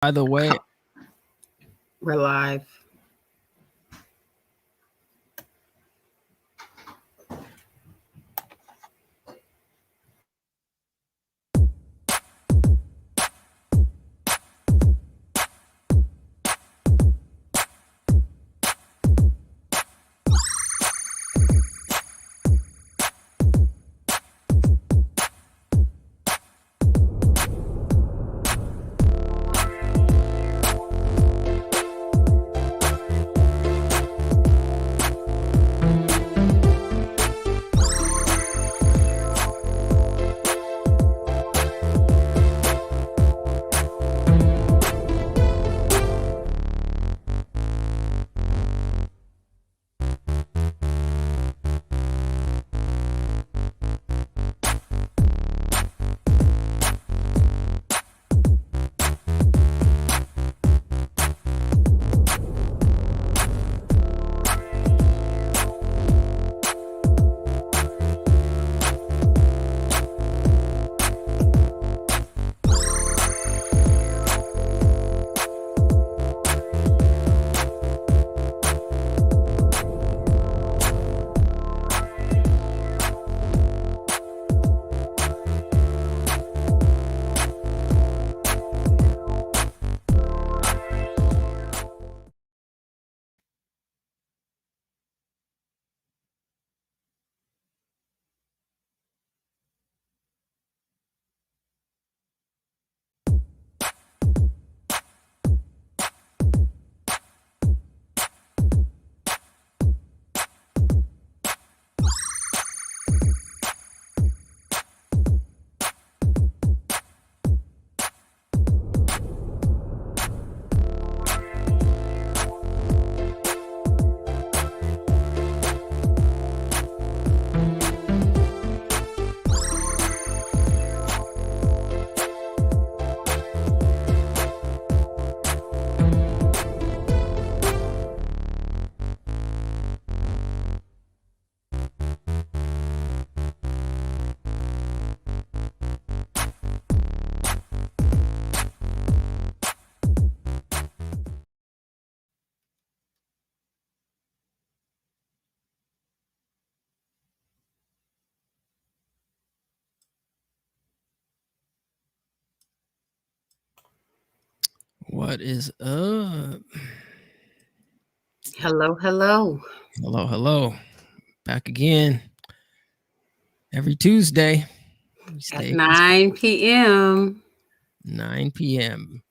By the way, We're live. what is up? Hello, hello. Hello, hello. Back again every Tuesday. We At stay 9 p.m. 9 p.m.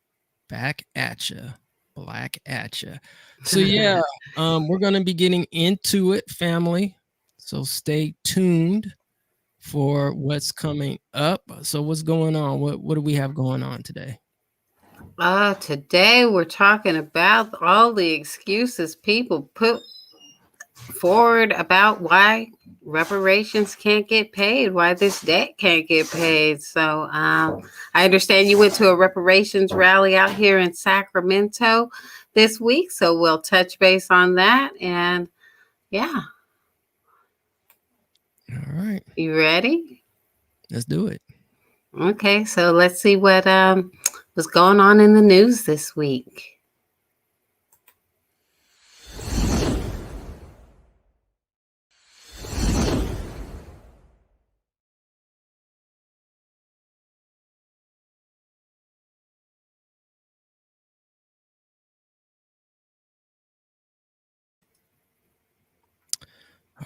Back at ya. Black at ya. So yeah, we're gonna be getting into it, family. So stay tuned for what's coming up. So what's going on? What do we have going on today? Today we're talking about all the excuses people put forward about why reparations can't get paid, why this debt can't get paid. So I understand you went to a reparations rally out here in Sacramento this week. So we'll touch base on that. And yeah. All right. You ready? Let's do it. Okay, so let's see what was going on in the news this week.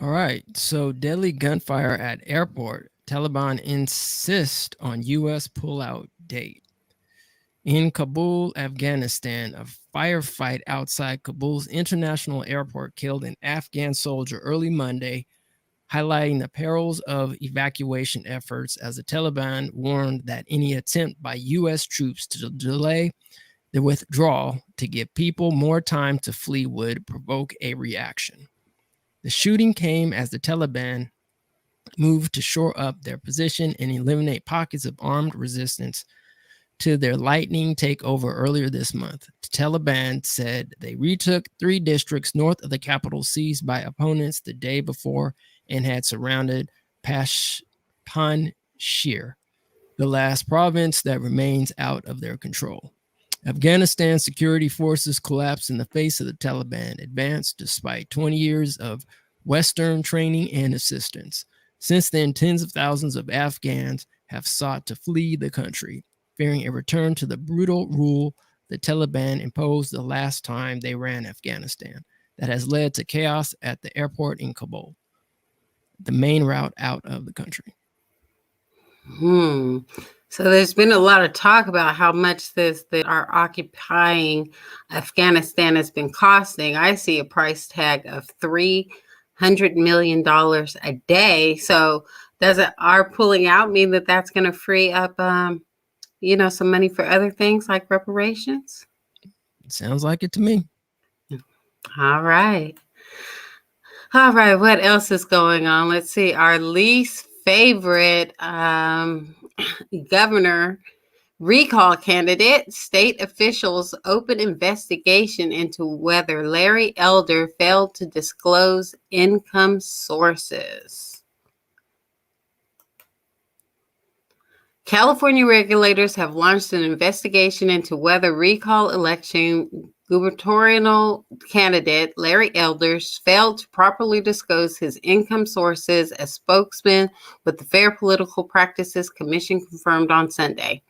All right. So deadly gunfire at airport. Taliban insist on U.S. pullout date. In Kabul, Afghanistan, a firefight outside Kabul's international airport killed an Afghan soldier early Monday, highlighting the perils of evacuation efforts as the Taliban warned that any attempt by U.S. troops to delay the withdrawal to give people more time to flee would provoke a reaction. The shooting came as the Taliban moved to shore up their position and eliminate pockets of armed resistance to their lightning takeover earlier this month. The Taliban said they retook 3 districts north of the capital seized by opponents the day before and had surrounded Panjshir, the last province that remains out of their control. Afghanistan security forces collapsed in the face of the Taliban advance despite 20 years of Western training and assistance. Since then, tens of thousands of Afghans have sought to flee the country, fearing a return to the brutal rule the Taliban imposed the last time they ran Afghanistan. That has led to chaos at the airport in Kabul, the main route out of the country. So there's been a lot of talk about how much that our occupying Afghanistan has been costing. I see a price tag of $300 million a day. So does our pulling out mean that that's going to free up, some money for other things like reparations? Sounds like it to me. All right. What else is going on? Let's see. Our least favorite governor recall candidate, state officials open investigation into whether Larry Elder failed to disclose income sources. California regulators have launched an investigation into whether recall election gubernatorial candidate Larry Elders failed to properly disclose his income sources as spokesman with the Fair Political Practices Commission confirmed on Sunday.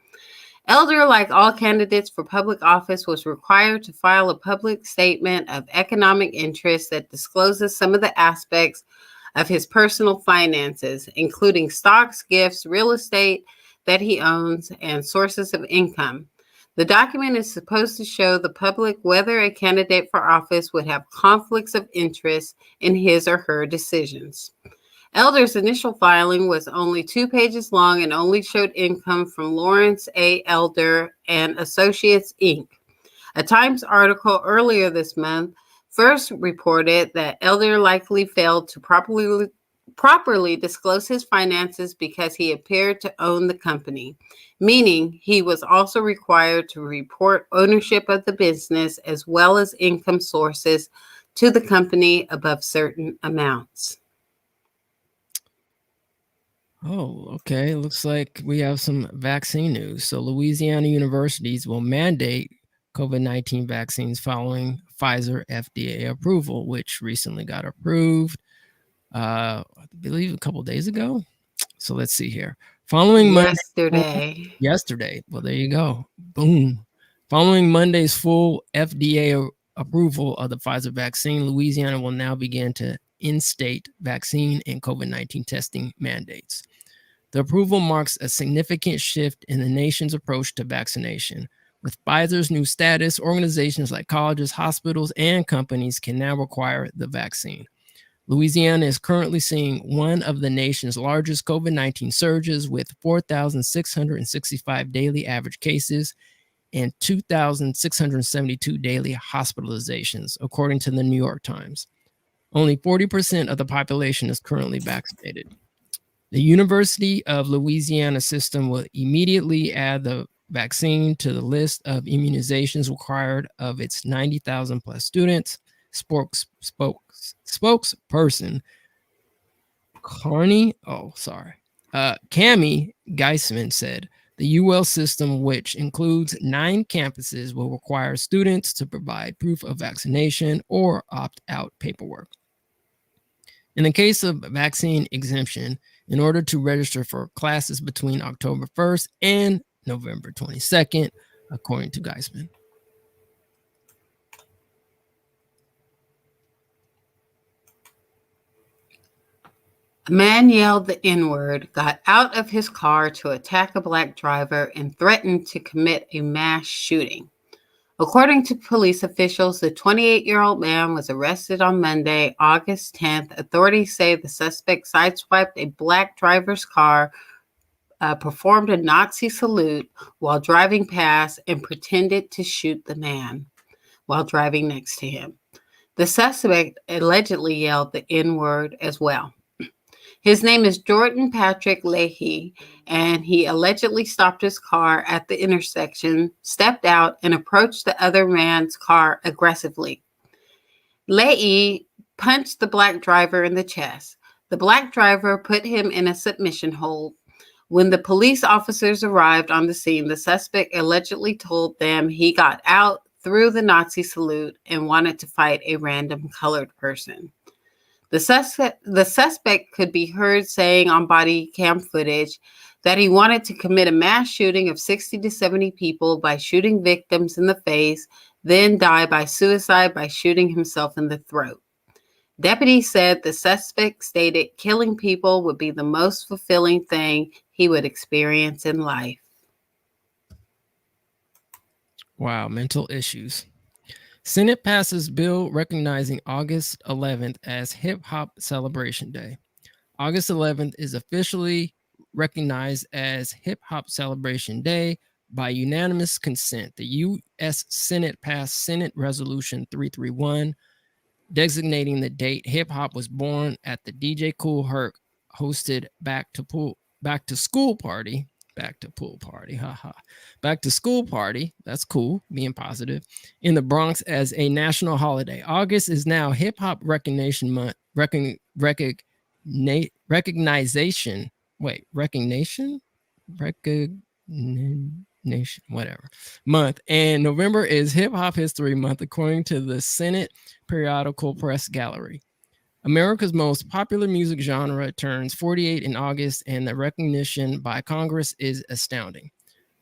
Elder, like all candidates for public office, was required to file a public statement of economic interest that discloses some of the aspects of his personal finances, including stocks, gifts, real estate that he owns, and sources of income. The document is supposed to show the public whether a candidate for office would have conflicts of interest in his or her decisions. Elder's initial filing was only 2 pages long and only showed income from Lawrence A. Elder and Associates, Inc. A Times article earlier this month first reported that Elder likely failed to properly disclose his finances because he appeared to own the company, meaning he was also required to report ownership of the business as well as income sources to the company above certain amounts. Oh, okay. Looks like we have some vaccine news. So, Louisiana universities will mandate COVID-19 vaccines following Pfizer FDA approval, which recently got approved, I believe a couple of days ago. So, let's see here. Following yesterday. Well, there you go. Boom. Following Monday's full FDA approval of the Pfizer vaccine, Louisiana will now begin to in-state vaccine and COVID-19 testing mandates. The approval marks a significant shift in the nation's approach to vaccination. With Pfizer's new status, organizations like colleges, hospitals, and companies can now require the vaccine. Louisiana is currently seeing one of the nation's largest COVID-19 surges with 4,665 daily average cases and 2,672 daily hospitalizations, according to the New York Times. Only 40% of the population is currently vaccinated. The University of Louisiana system will immediately add the vaccine to the list of immunizations required of its 90,000 plus students. Spokesperson Cami Geisman said the UL system, which includes 9 campuses, will require students to provide proof of vaccination or opt-out paperwork. In the case of vaccine exemption, in order to register for classes between October 1st and November 22nd, according to Geisman. A man yelled the N-word, got out of his car to attack a black driver, and threatened to commit a mass shooting. According to police officials, the 28-year-old man was arrested on Monday, August 10th. Authorities say the suspect sideswiped a black driver's car, performed a Nazi salute while driving past, and pretended to shoot the man while driving next to him. The suspect allegedly yelled the N-word as well. His name is Jordan Patrick Leahy, and he allegedly stopped his car at the intersection, stepped out, and approached the other man's car aggressively. Leahy punched the black driver in the chest. The black driver put him in a submission hold. When the police officers arrived on the scene, the suspect allegedly told them he got out through the Nazi salute and wanted to fight a random colored person. The suspect could be heard saying on body cam footage that he wanted to commit a mass shooting of 60 to 70 people by shooting victims in the face, then die by suicide by shooting himself in the throat. Deputies said the suspect stated killing people would be the most fulfilling thing he would experience in life. Wow, mental issues. Senate passes bill recognizing August 11th as Hip Hop Celebration Day. August 11th is officially recognized as Hip Hop Celebration Day by unanimous consent. The U.S. Senate passed Senate Resolution 331, designating the date hip hop was born at the DJ Kool Herc hosted Back to School party. Back to pool party, haha. Back to school party, that's cool, being positive, in the Bronx as a national holiday. August is now Hip Hop Recognition Month, recognition, whatever, month. And November is Hip Hop History Month, according to the Senate Periodical Press Gallery. America's most popular music genre turns 48 in August, and the recognition by Congress is astounding.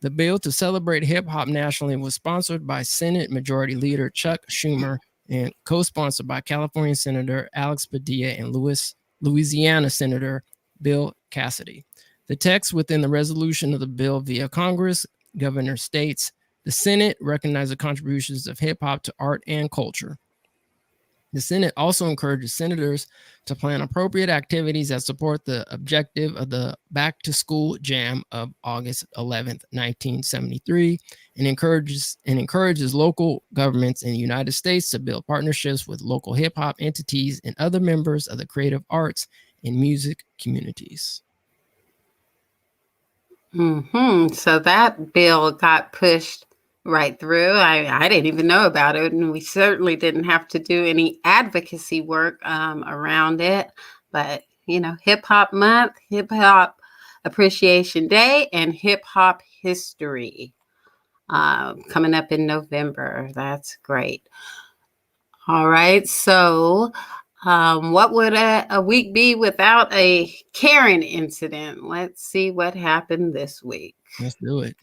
The bill to celebrate hip hop nationally was sponsored by Senate Majority Leader Chuck Schumer and co-sponsored by California Senator Alex Padilla and Louisiana Senator Bill Cassidy. The text within the resolution of the bill via Congress, Governor states, the Senate recognizes the contributions of hip hop to art and culture. The Senate also encourages senators to plan appropriate activities that support the objective of the Back to School Jam of August 11th, 1973, and encourages local governments in the United States to build partnerships with local hip hop entities and other members of the creative arts and music communities. So that bill got pushed right through. I didn't even know about it, and we certainly didn't have to do any advocacy work around it. But, Hip Hop Month, Hip Hop Appreciation Day, and Hip Hop History coming up in November. That's great. All right. So what would a week be without a Karen incident? Let's see what happened this week. Let's do it.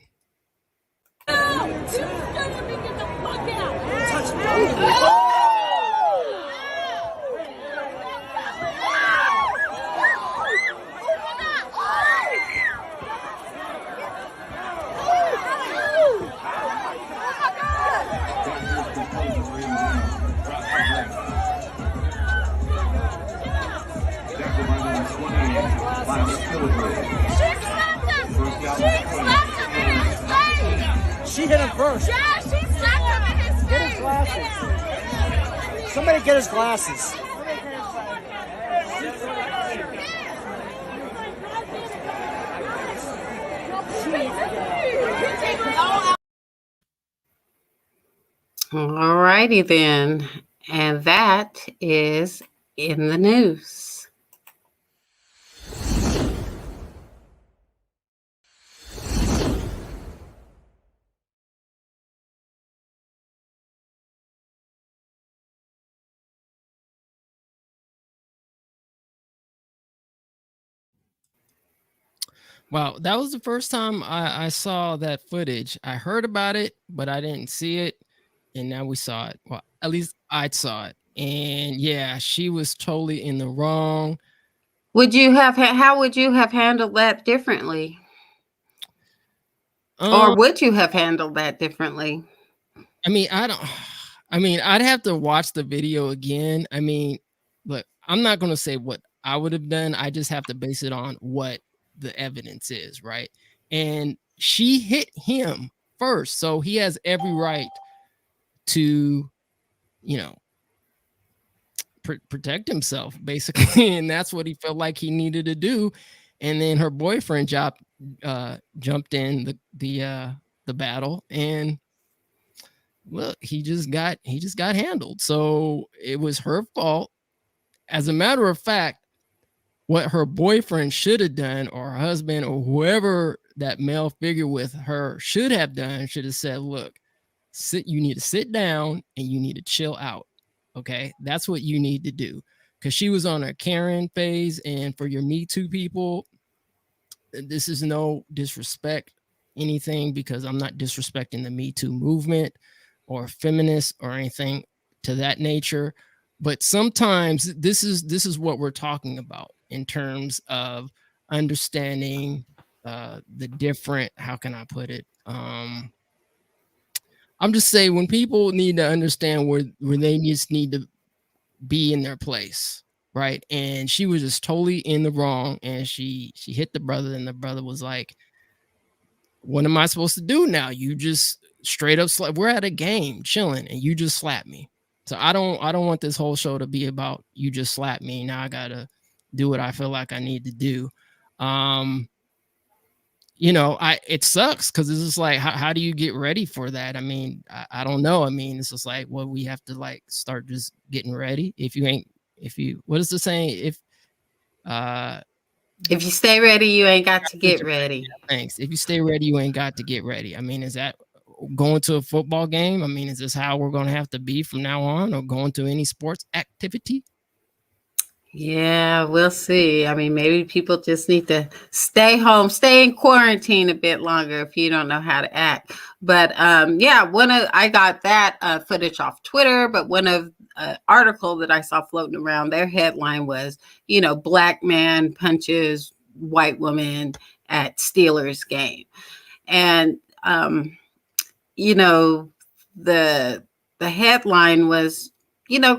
She hit him first. Yeah, she slapped him in his face. Get his glasses. Somebody get his glasses. All righty then. And that is in the news. Wow, that was the first time I saw that footage. I heard about it, but I didn't see it. And now we saw it. Well, at least I saw it. And yeah, she was totally in the wrong. How would you have handled that differently? Or would you have handled that differently? I'd have to watch the video again. Look, I'm not going to say what I would have done. I just have to base it on what the evidence is, right? And she hit him first, so he has every right to, protect himself, basically. And that's what he felt like he needed to do. And then her boyfriend jumped in the battle, and well, he just got handled. So it was her fault. As a matter of fact, what her boyfriend should have done, or her husband, or whoever that male figure with her should have done, should have said, look, you need to sit down and you need to chill out. Okay, that's what you need to do. Because she was on a Karen phase, and for your Me Too people, this is no disrespect anything, because I'm not disrespecting the Me Too movement or feminists or anything to that nature. But sometimes this is what we're talking about in terms of understanding the different, how can I put it? I'm just saying, when people need to understand where they just need to be in their place, right? And she was just totally in the wrong, and she hit the brother, and the brother was like, what am I supposed to do now? You just straight up slap. We're at a game chilling and you just slap me. So I don't want this whole show to be about you just slap me. Now I gotta do what I feel like I need to do. It sucks, because it's just like, how do you get ready for that? I mean, I don't know. I mean, it's just like, well, we have to like start just getting ready. What is the saying? If you stay ready, you ain't got to get ready. Thanks. If you stay ready, you ain't got to get ready. I mean, is that going to a football game? I mean, is this how we're going to have to be from now on, or going to any sports activity? Yeah, we'll see. I mean, maybe people just need to stay home, stay in quarantine a bit longer if you don't know how to act. But I got that footage off Twitter, but one of article that I saw floating around, their headline was, black man punches white woman at Steelers game. And, the headline was,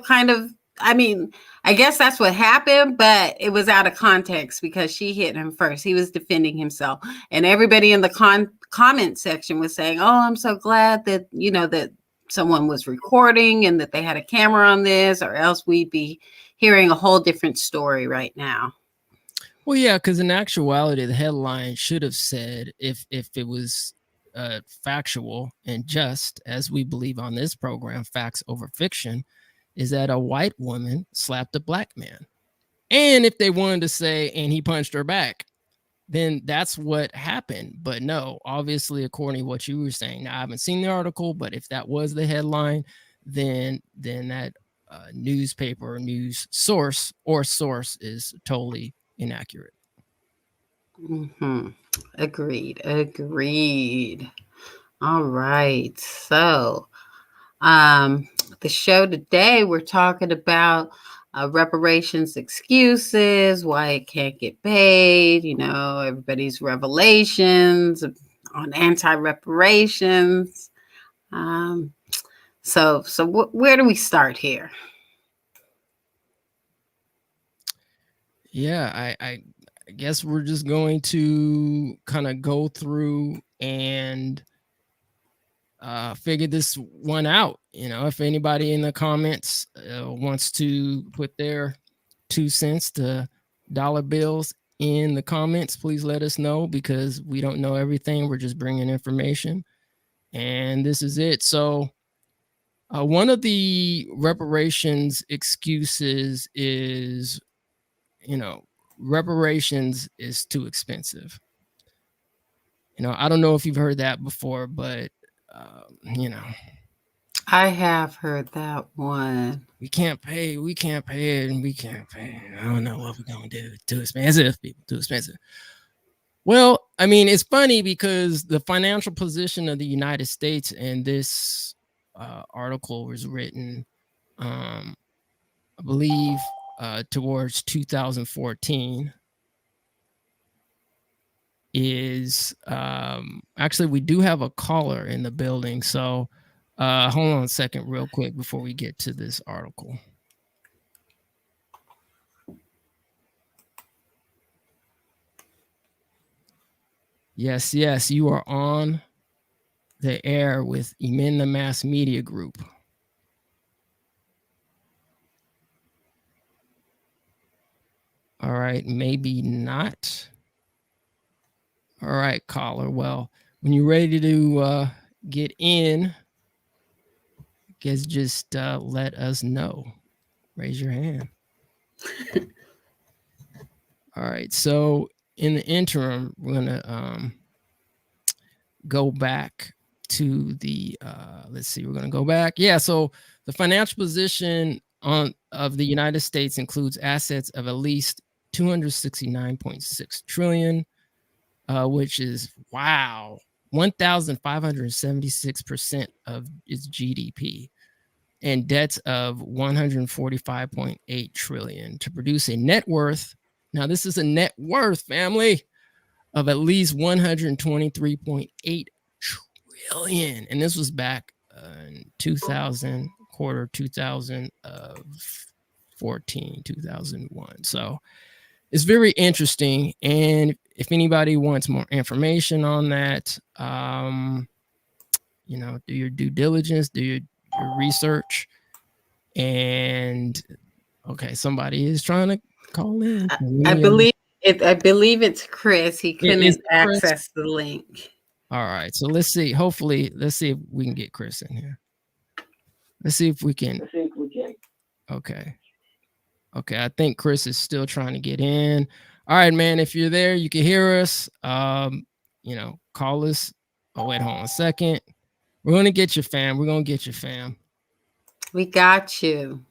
kind of, I mean, I guess that's what happened, but it was out of context because she hit him first. He was defending himself. And everybody in the comment section was saying, oh, I'm so glad that, that someone was recording and that they had a camera on this, or else we'd be hearing a whole different story right now. Well, yeah, because in actuality, the headline should have said, if it was factual and just, as we believe on this program, facts over fiction, is that a white woman slapped a black man. And if they wanted to say, and he punched her back, then that's what happened. But no, obviously, according to what you were saying, now I haven't seen the article, but if that was the headline, then that newspaper or news source is totally inaccurate. Mm-hmm. Agreed. All right. So, the show today, we're talking about reparations excuses, why it can't get paid, everybody's revelations on anti-reparations. So where do we start here? Yeah, I guess we're just going to kind of go through and figure this one out. If anybody in the comments wants to put their 2 cents to dollar bills in the comments, please let us know, because we don't know everything. We're just bringing information, and this is it. So one of the reparations excuses is, reparations is too expensive. I don't know if you've heard that before, but I have heard that one. We can't pay it, and we can't pay it. I don't know what we're going to do. Too expensive, people, too expensive. Well, I mean, it's funny because the financial position of the United States, and this article was written, I believe, towards 2014, is actually, we do have a caller in the building. So hold on a second real quick before we get to this article. Yes, you are on the air with Emenda Mass Media Group. All right, maybe not. All right, caller. Well, when you're ready to get in, I guess just let us know. Raise your hand. All right. So in the interim, we're gonna go back to the let's see, we're gonna go back. Yeah, so the financial position of the United States includes assets of at least 269.6 trillion, which is wow, 1,576% of its GDP, and debts of 145.8 trillion to produce a net worth. Now, this is a net worth, family, of at least 123.8 trillion. And this was back in 2000, quarter 2014, 2001. So it's very interesting. And if anybody wants more information on that, you know, do your due diligence, do your research. And okay, somebody is trying to call in. I believe it's Chris. He couldn't access the link. All right, so let's see. Hopefully, let's see if we can get Chris in here. Let's see if we can. Okay. Okay, I think Chris is still trying to get in. All right, man. If you're there, you can hear us. You know, call us. Oh, wait, hold on a second. We're gonna get you, fam. We're gonna get you, fam. We got you.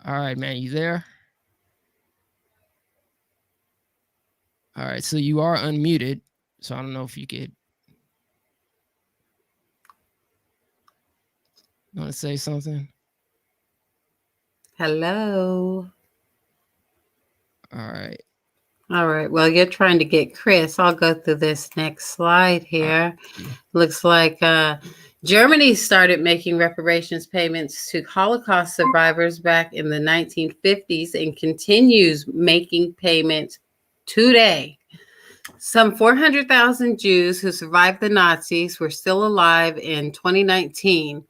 All right, man. You there? All right, so you are unmuted. So I don't know if you could. You want to say something? Hello. All right. All right. Well, you're trying to get Chris. I'll go through this next slide here. Looks like Germany started making reparations payments to Holocaust survivors back in the 1950s and continues making payments today. Some 400,000 Jews who survived the Nazis were still alive in 2019.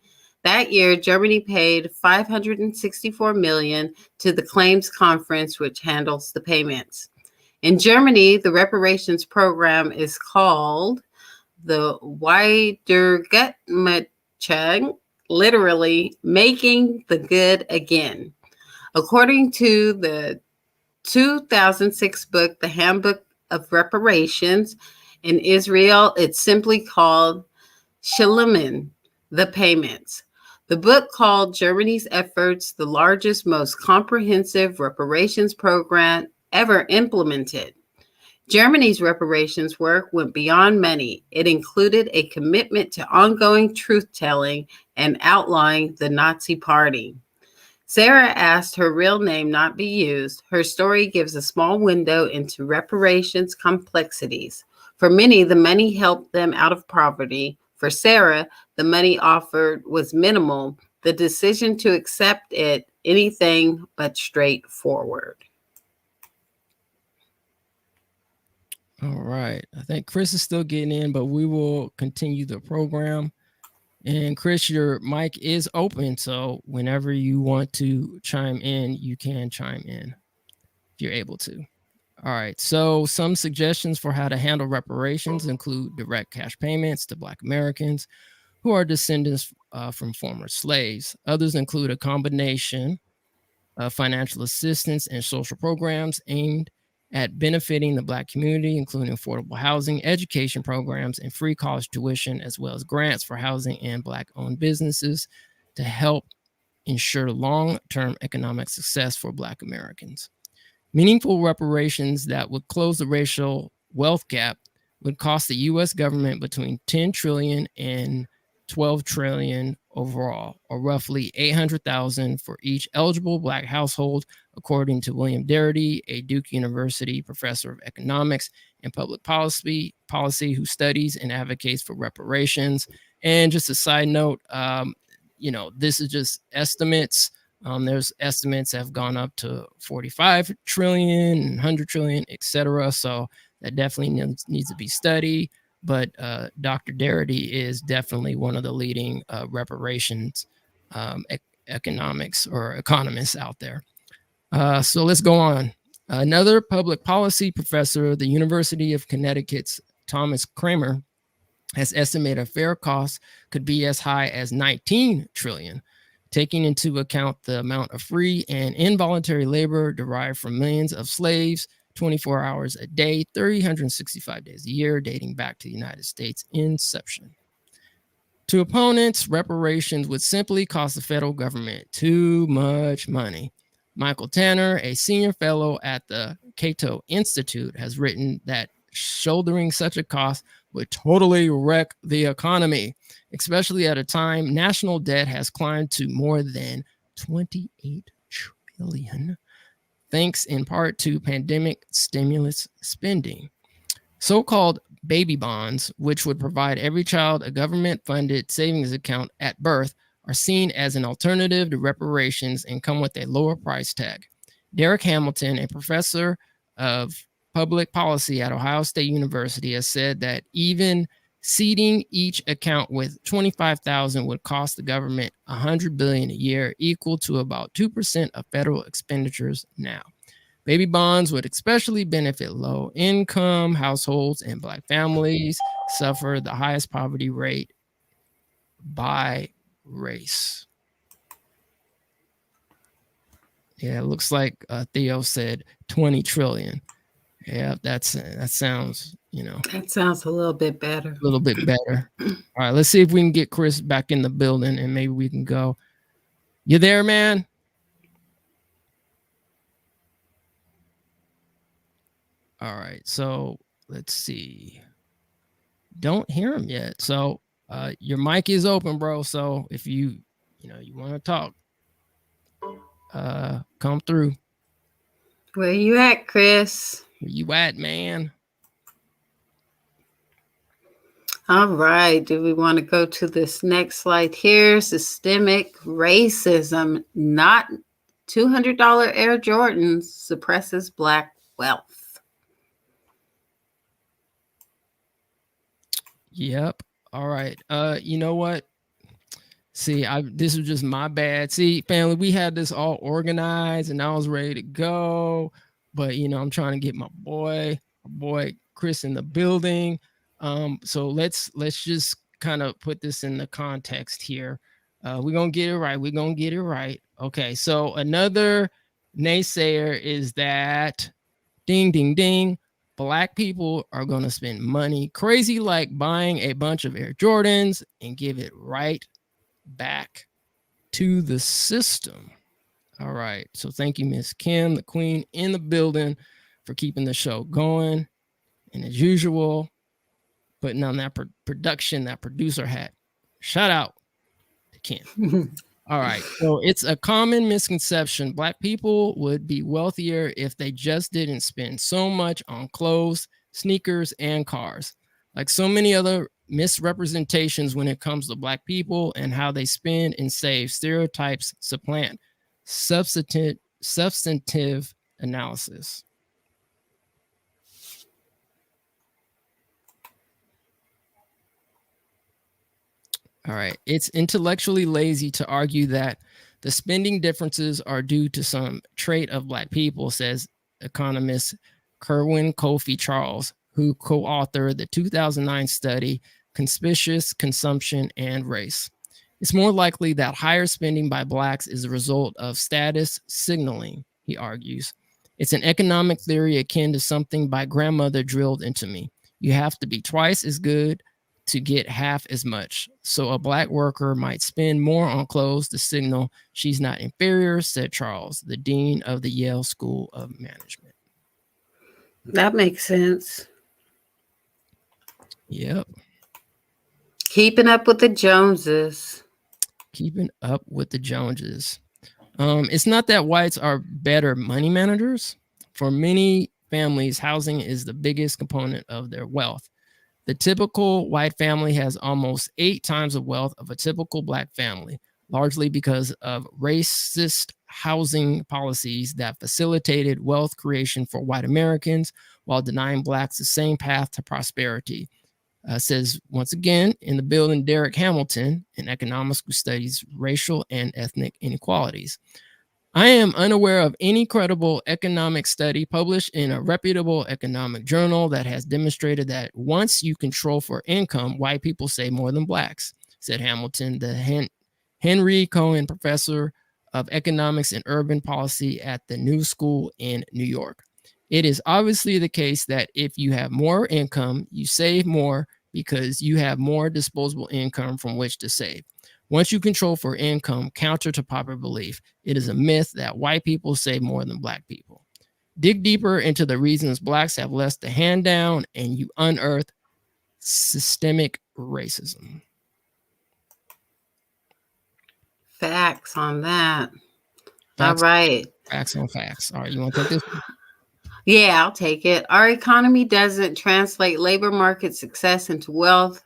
That year, Germany paid $564 million to the Claims Conference, which handles the payments. In Germany, the reparations program is called the Wiedergutmachung, literally making the good again. According to the 2006 book, The Handbook of Reparations, in Israel, it's simply called Shilimin, the payments. The book called Germany's efforts the largest, most comprehensive reparations program ever implemented. Germany's reparations work went beyond money. It included a commitment to ongoing truth-telling and outlawing the Nazi Party. Sarah asked her real name not be used. Her story gives a small window into reparations complexities. For many, the money helped them out of poverty. For Sarah, the money offered was minimal. The decision to accept it, anything but straightforward. All right. I think Chris is still getting in, but we will continue the program. And Chris, your mic is open. So whenever you want to chime in, you can chime in if you're able to. All right. So some suggestions for how to handle reparations include direct cash payments to Black Americans who are descendants from former slaves. Others include a combination of financial assistance and social programs aimed at benefiting the Black community, including affordable housing, education programs, and free college tuition, as well as grants for housing and Black-owned businesses to help ensure long-term economic success for Black Americans. Meaningful reparations that would close the racial wealth gap would cost the U.S. government between $10 trillion and $12 trillion overall, or roughly $800,000 for each eligible Black household, according to William Darity, a Duke University professor of economics and public policy who studies and advocates for reparations. And just a side note, you know, this is just estimates. There's estimates have gone up to 45 trillion, 100 trillion, etc. So that definitely needs to be studied. But Dr. Darity is definitely one of the leading reparations economics or economists out there. So let's go on. Another public policy professor, the University of Connecticut's Thomas Kramer, has estimated a fair cost could be as high as 19 trillion, taking into account the amount of free and involuntary labor derived from millions of slaves 24 hours a day, 365 days a year, dating back to the United States inception. To opponents, reparations would simply cost the federal government too much money. Michael Tanner, a senior fellow at the Cato Institute, has written that shouldering such a cost would totally wreck the economy, especially at a time national debt has climbed to more than 28 trillion, thanks in part to pandemic stimulus spending. So-called baby bonds, which would provide every child a government-funded savings account at birth, are seen as an alternative to reparations and come with a lower price tag. Derek Hamilton, a professor of public policy at Ohio State University, has said that even seeding each account with $25,000 would cost the government $100 billion a year, equal to about 2% of federal expenditures now. Baby bonds would especially benefit low-income households, and Black families suffer the highest poverty rate by race. Yeah, it looks like Theo said 20 trillion. Yeah, that sounds, That sounds a little bit better. a little bit better. All right, let's see if we can get Chris back in the building and maybe we can go. You there, man? All right, so let's see. Don't hear him yet. So your mic is open, bro. So if you want to talk, come through. Where you at, Chris? Where you at, man? All right. Do we want to go to this next slide here? Systemic racism, not $200 Air Jordans, suppresses Black wealth. Yep. All right. You know what? See, this was just my bad. See, family, we had this all organized and I was ready to go, but I'm trying to get my boy Chris in the building. So let's just kind of put this in the context here. We're gonna get it right. We're gonna get it right. Okay, so another naysayer is that ding ding ding. Black people are going to spend money crazy like buying a bunch of Air Jordans and give it right back to the system. All right. So thank you, Miss Kim, the queen in the building, for keeping the show going. And as usual, putting on that production, that producer hat. Shout out to Kim. All right. So it's a common misconception. Black people would be wealthier if they just didn't spend so much on clothes, sneakers, and cars. Like so many other misrepresentations when it comes to Black people and how they spend and save, stereotypes supplant substantive analysis. All right. It's intellectually lazy to argue that the spending differences are due to some trait of Black people, says economist Kerwin Kofi Charles, who co-authored the 2009 study, Conspicuous Consumption and Race. It's more likely that higher spending by Blacks is a result of status signaling, he argues. It's an economic theory akin to something my grandmother drilled into me. You have to be twice as good to get half as much. So a Black worker might spend more on clothes to signal she's not inferior, said Charles, the dean of the Yale School of Management. That makes sense. Yep. Keeping up with the Joneses. Keeping up with the Joneses. It's not that whites are better money managers. For many families, housing is the biggest component of their wealth. The typical white family has almost 8 times the wealth of a typical Black family, largely because of racist housing policies that facilitated wealth creation for white Americans while denying Blacks the same path to prosperity. Says, once again, in the building, Derek Hamilton, an economist who studies racial and ethnic inequalities. I am unaware of any credible economic study published in a reputable economic journal that has demonstrated that once you control for income, white people save more than Blacks, said Hamilton, the Henry Cohen Professor of Economics and Urban Policy at the New School in New York. It is obviously the case that if you have more income, you save more because you have more disposable income from which to save. Once you control for income, counter to popular belief, it is a myth that white people save more than black people. Dig deeper into the reasons blacks have less to hand down, and you unearth systemic racism. Facts on that. Facts, All right. facts on facts. All right, you want to take this one? Yeah, I'll take it. Our economy doesn't translate labor market success into wealth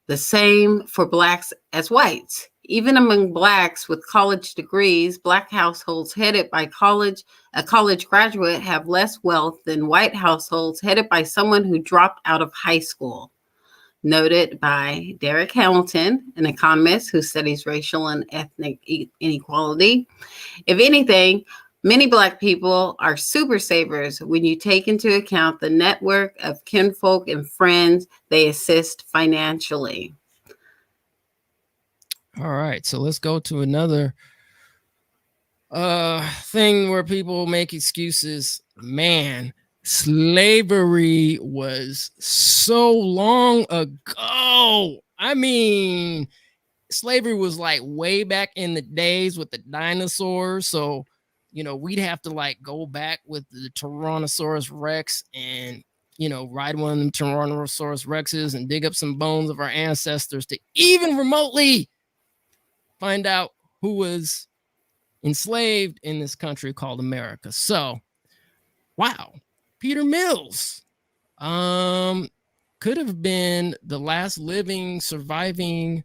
the same for blacks as whites. Even among blacks with college degrees, black households headed by a college graduate have less wealth than white households headed by someone who dropped out of high school. Noted by Derek Hamilton, an economist who studies racial and ethnic inequality. If anything, many Black people are super savers when you take into account the network of kinfolk and friends they assist financially. All right, so let's go to another thing where people make excuses. Man, slavery was so long ago. I mean, slavery was like way back in the days with the dinosaurs. So, we'd have to like go back with the Tyrannosaurus Rex and, ride one of them Tyrannosaurus Rexes and dig up some bones of our ancestors to even remotely find out who was enslaved in this country called America. So, wow, Peter Mills could have been the last living surviving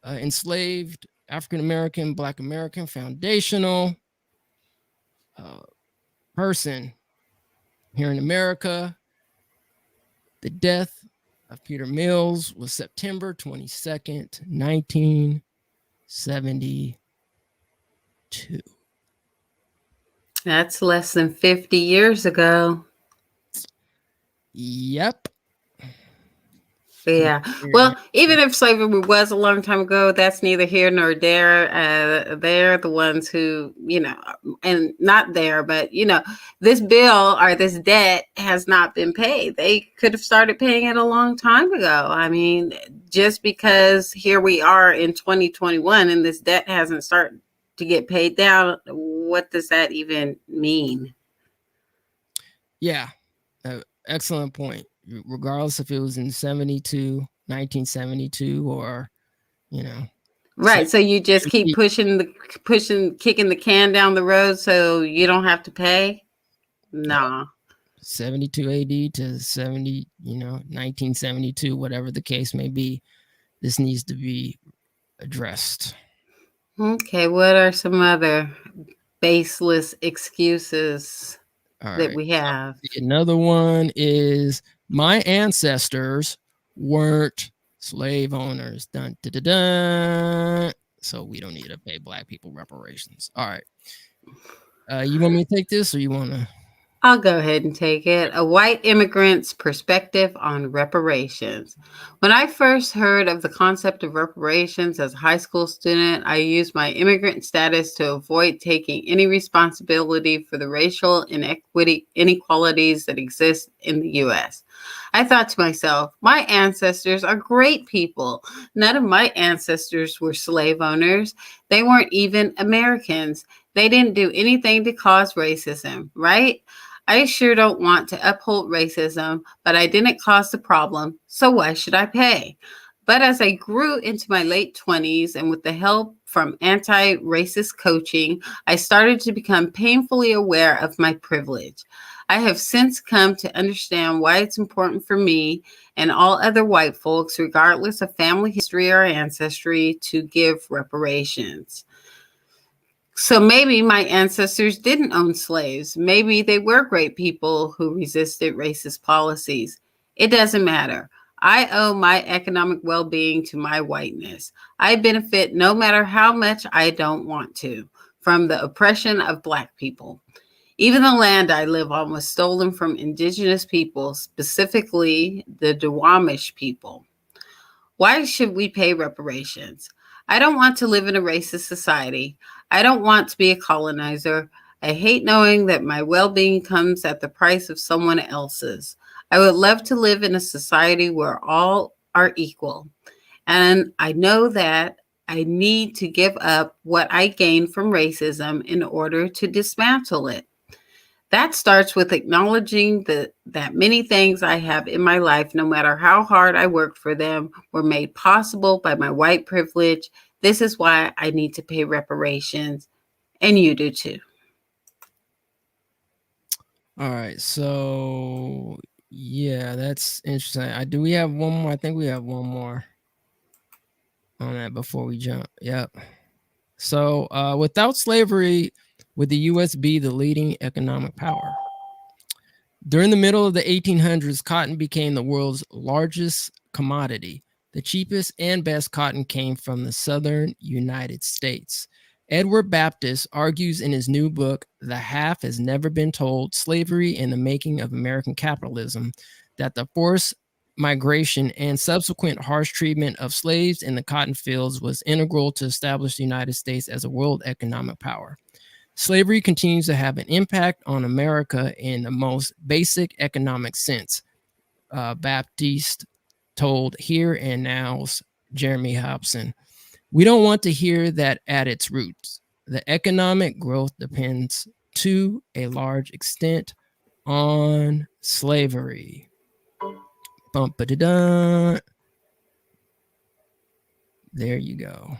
enslaved African American, Black American foundational person here in America. The death of Peter Mills was September 22nd, 1972. That's less than 50 years ago. Yep. Yeah. Well, even if slavery was a long time ago, that's neither here nor there. They're the ones who, and not there, but, this bill or this debt has not been paid. They could have started paying it a long time ago. I mean, just because here we are in 2021 and this debt hasn't started to get paid down, what does that even mean? Yeah. Excellent point. Regardless if it was in 1972, or, Right. So you just keep kicking the can down the road so you don't have to pay? Nah. 72 AD to 1972, whatever the case may be, this needs to be addressed. Okay. What are some other baseless excuses that we have? Another one is my ancestors weren't slave owners. Dun, dun, dun, dun. So we don't need to pay Black people reparations. All right. You want me to take this, or you want to? I'll go ahead and take it. A white immigrant's perspective on reparations. When I first heard of the concept of reparations as a high school student, I used my immigrant status to avoid taking any responsibility for the racial inequalities that exist in the U.S. I thought to myself, my ancestors are great people. None of my ancestors were slave owners. They weren't even Americans. They didn't do anything to cause racism, right? I sure don't want to uphold racism, but I didn't cause the problem, so why should I pay? But as I grew into my late 20s and with the help from anti-racist coaching, I started to become painfully aware of my privilege. I have since come to understand why it's important for me and all other white folks, regardless of family history or ancestry, to give reparations. So maybe my ancestors didn't own slaves. Maybe they were great people who resisted racist policies. It doesn't matter. I owe my economic well-being to my whiteness. I benefit no matter how much I don't want to from the oppression of Black people. Even the land I live on was stolen from indigenous people, specifically the Duwamish people. Why should we pay reparations? I don't want to live in a racist society. I don't want to be a colonizer. I hate knowing that my well-being comes at the price of someone else's. I would love to live in a society where all are equal. And I know that I need to give up what I gained from racism in order to dismantle it. That starts with acknowledging that many things I have in my life, no matter how hard I worked for them, were made possible by my white privilege. This is why I need to pay reparations, and you do too. All right. So yeah, that's interesting. Do we have one more? I think we have one more on that before we jump. Yep. So without slavery, would the U.S. be the leading economic power? During the middle of the 1800s, cotton became the world's largest commodity. The cheapest and best cotton came from the southern United States. Edward Baptist argues in his new book, The Half Has Never Been Told: Slavery and the Making of American Capitalism, that the forced migration and subsequent harsh treatment of slaves in the cotton fields was integral to establish the United States as a world economic power. Slavery continues to have an impact on America in the most basic economic sense. Baptiste told Here and Now's Jeremy Hobson. We don't want to hear that at its roots. The economic growth depends to a large extent on slavery. Bum-ba-da-dun. There you go.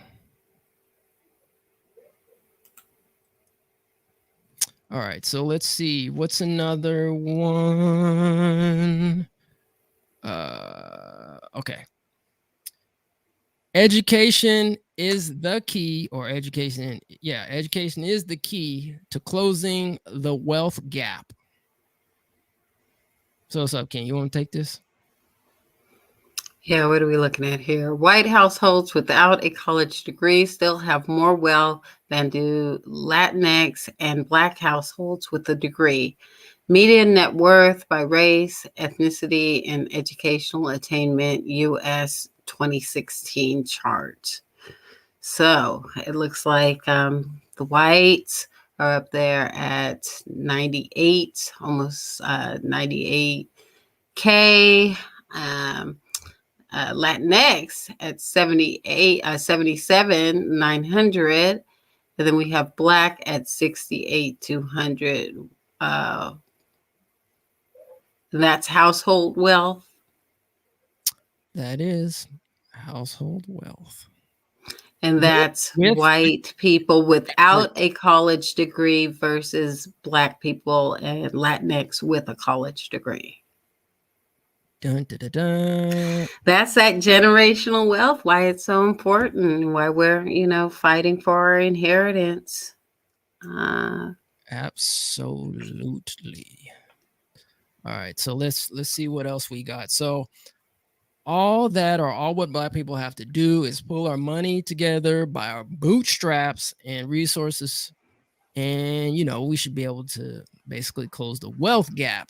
All right, so let's see. What's another one? Okay. Education is the key, or education is the key to closing the wealth gap. So what's up, Ken? You want to take this? Yeah, what are we looking at here? White households without a college degree still have more wealth than do Latinx and Black households with a degree. Median net worth by race, ethnicity, and educational attainment, U.S. 2016 chart. So it looks like the whites are up there at 98, almost 98K. Latinx at 77, 900. And then we have Black at 68, 200. That's household wealth. That is household wealth. And that's white people without a college degree versus Black people and Latinx with a college degree. Dun, dun, dun, dun. That's that generational wealth, why it's so important, why we're, fighting for our inheritance. Absolutely. All right, so let's see what else we got. So all what Black people have to do is pull our money together by our bootstraps and resources, and we should be able to basically close the wealth gap.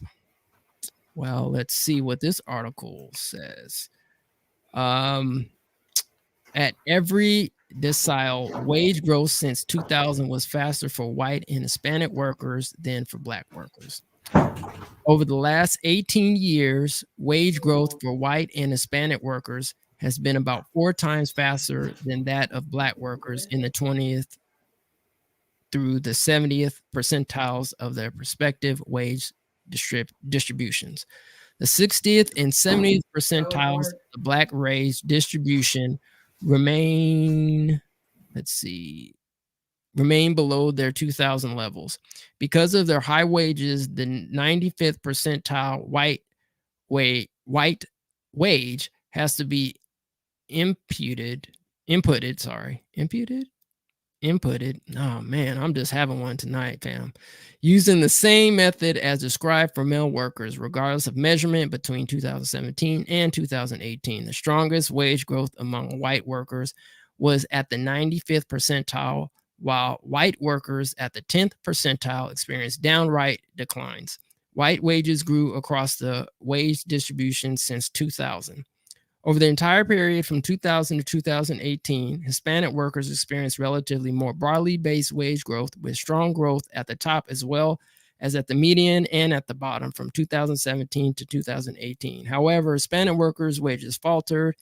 Well, let's see what this article says. At every decile, wage growth since 2000 was faster for white and Hispanic workers than for Black workers. Over the last 18 years, wage growth for white and Hispanic workers has been about 4 times faster than that of Black workers in the 20th through the 70th percentiles of their respective wage distributions. The 60th and 70th percentiles of the Black wage distribution remain below their 2000 levels. Because of their high wages, the 95th percentile white wage has to be inputted. Oh man, I'm just having one tonight, fam. Using the same method as described for male workers, regardless of measurement between 2017 and 2018. The strongest wage growth among white workers was at the 95th percentile, while white workers at the 10th percentile experienced downright declines. White wages grew across the wage distribution since 2000. Over the entire period from 2000 to 2018, Hispanic workers experienced relatively more broadly based wage growth, with strong growth at the top as well as at the median and at the bottom from 2017 to 2018. However, Hispanic workers' wages faltered,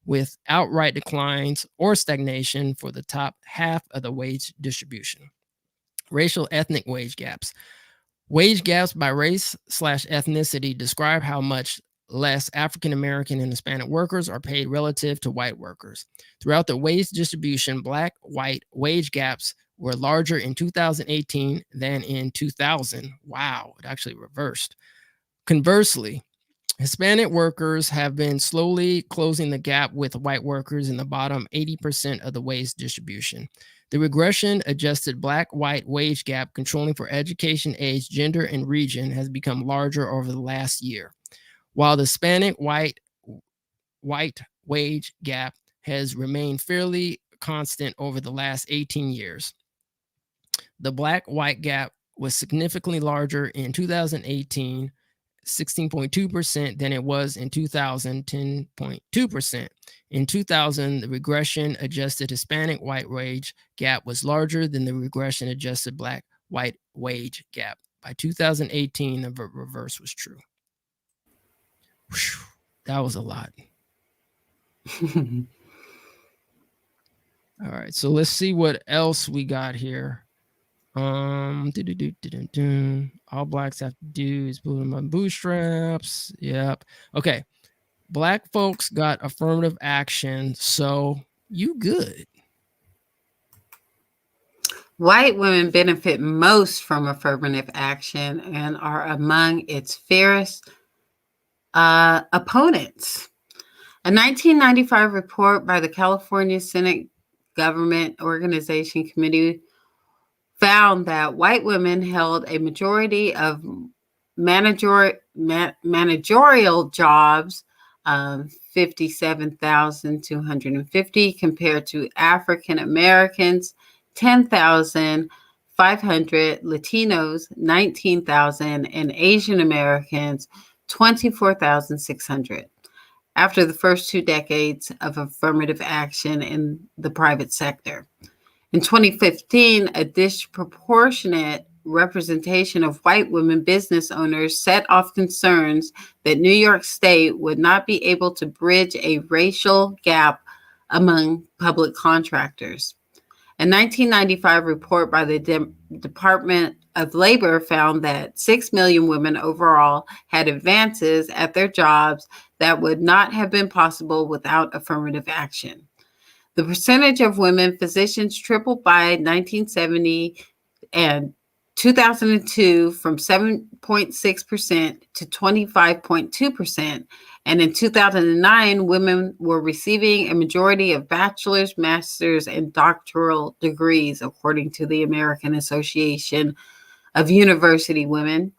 with outright declines or stagnation for the top half of the wage distribution. Racial ethnic wage gaps. Wage gaps by race/ethnicity describe how much less African American and Hispanic workers are paid relative to white workers. Throughout the wage distribution, black-white wage gaps were larger in 2018 than in 2000. Wow, it actually reversed. Conversely, Hispanic workers have been slowly closing the gap with white workers in the bottom 80% of the wage distribution. The regression adjusted black-white wage gap, controlling for education, age, gender, and region, has become larger over the last year, while the Hispanic-white wage gap has remained fairly constant over the last 18 years. The black-white gap was significantly larger in 2018, 16.2%, than it was in 2000, 10.2%. In 2000, the regression adjusted Hispanic white wage gap was larger than the regression adjusted black white wage gap. By 2018, the reverse was true. Whew, that was a lot. All right, so let's see what else we got here. All blacks have to do is pull them on bootstraps. Yep. Okay. Black folks got affirmative action, so you good. White women benefit most from affirmative action and are among its fiercest opponents. A 1995 report by the California Senate Government Organization Committee found that white women held a majority of managerial jobs, 57,250, compared to African Americans, 10,500, Latinos, 19,000, and Asian Americans, 24,600. After the first 2 decades of affirmative action in the private sector. In 2015, a disproportionate representation of white women business owners set off concerns that New York State would not be able to bridge a racial gap among public contractors. A 1995 report by the Department of Labor found that 6 million women overall had advances at their jobs that would not have been possible without affirmative action. The percentage of women physicians tripled by 1970 and 2002 from 7.6% to 25.2%. And in 2009, women were receiving a majority of bachelor's, master's, and doctoral degrees, according to the American Association of University Women.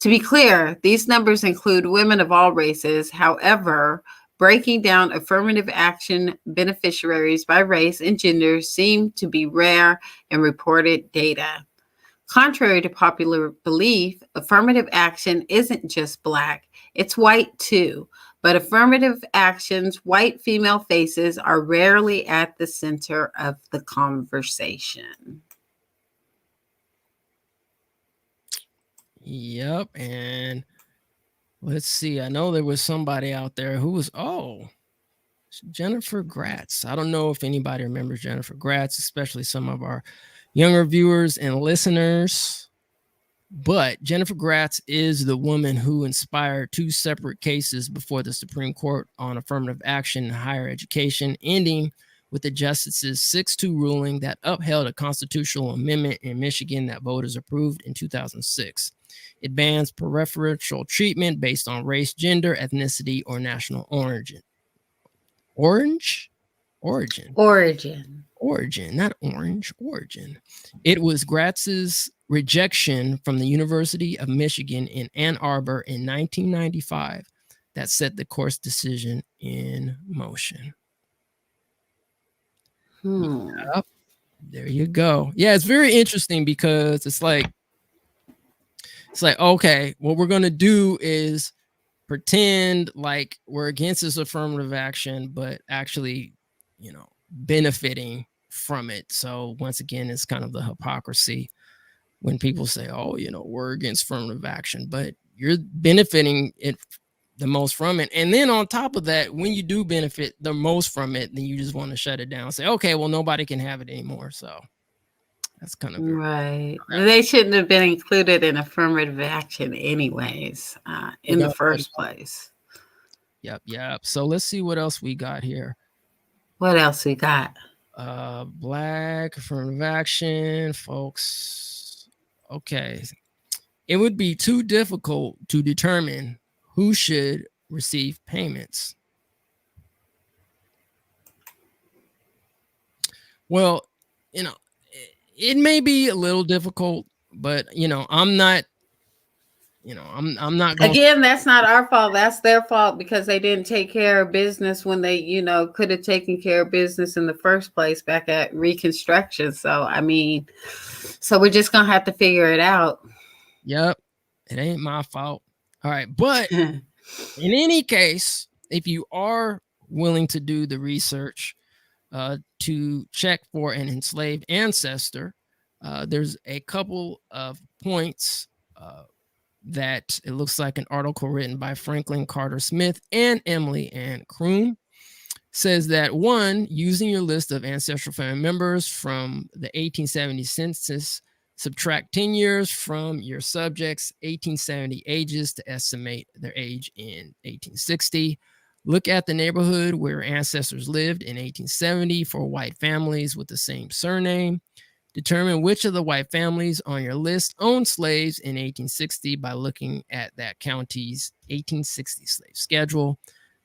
To be clear, these numbers include women of all races. However, breaking down affirmative action beneficiaries by race and gender seem to be rare in reported data. Contrary to popular belief, affirmative action isn't just Black, it's white too. But affirmative action's white female faces are rarely at the center of the conversation. Yep, and let's see. I know there was somebody out there who was, Jennifer Gratz. I don't know if anybody remembers Jennifer Gratz, especially some of our younger viewers and listeners. But Jennifer Gratz is the woman who inspired 2 separate cases before the Supreme Court on affirmative action in higher education, ending with the justice's 6-2 ruling that upheld a constitutional amendment in Michigan that voters approved in 2006. It bans preferential treatment based on race, gender, ethnicity, or national origin. Origin, not orange, origin. It was Gratz's rejection from the University of Michigan in Ann Arbor in 1995 that set the court's decision in motion. Yep. There you go. Yeah, it's very interesting because it's like, okay, what we're going to do is pretend like we're against this affirmative action, but actually, benefiting from it. So once again, it's kind of the hypocrisy when people say, oh, we're against affirmative action, but you're benefiting it the most from it. And then on top of that, when you do benefit the most from it, then you just want to shut it down. Say, okay, well, nobody can have it anymore. So that's kind of right. They shouldn't have been included in affirmative action anyways, in the first place. Yep. So let's see what else we got here. What else we got? Black affirmative action, folks. Okay. It would be too difficult to determine who should receive payments. Well, it may be a little difficult, but I'm not going. Again, that's not our fault. That's their fault because they didn't take care of business when they, could have taken care of business in the first place back at Reconstruction. So, so we're just going to have to figure it out. Yep. It ain't my fault. All right. But in any case, if you are willing to do the research to check for an enslaved ancestor, there's a couple of points that it looks like an article written by Franklin Carter Smith and Emily Ann Kroom says that, one, using your list of ancestral family members from the 1870 census, subtract 10 years from your subjects' 1870 ages to estimate their age in 1860. Look at the neighborhood where ancestors lived in 1870 for white families with the same surname. Determine which of the white families on your list owned slaves in 1860 by looking at that county's 1860 slave schedule.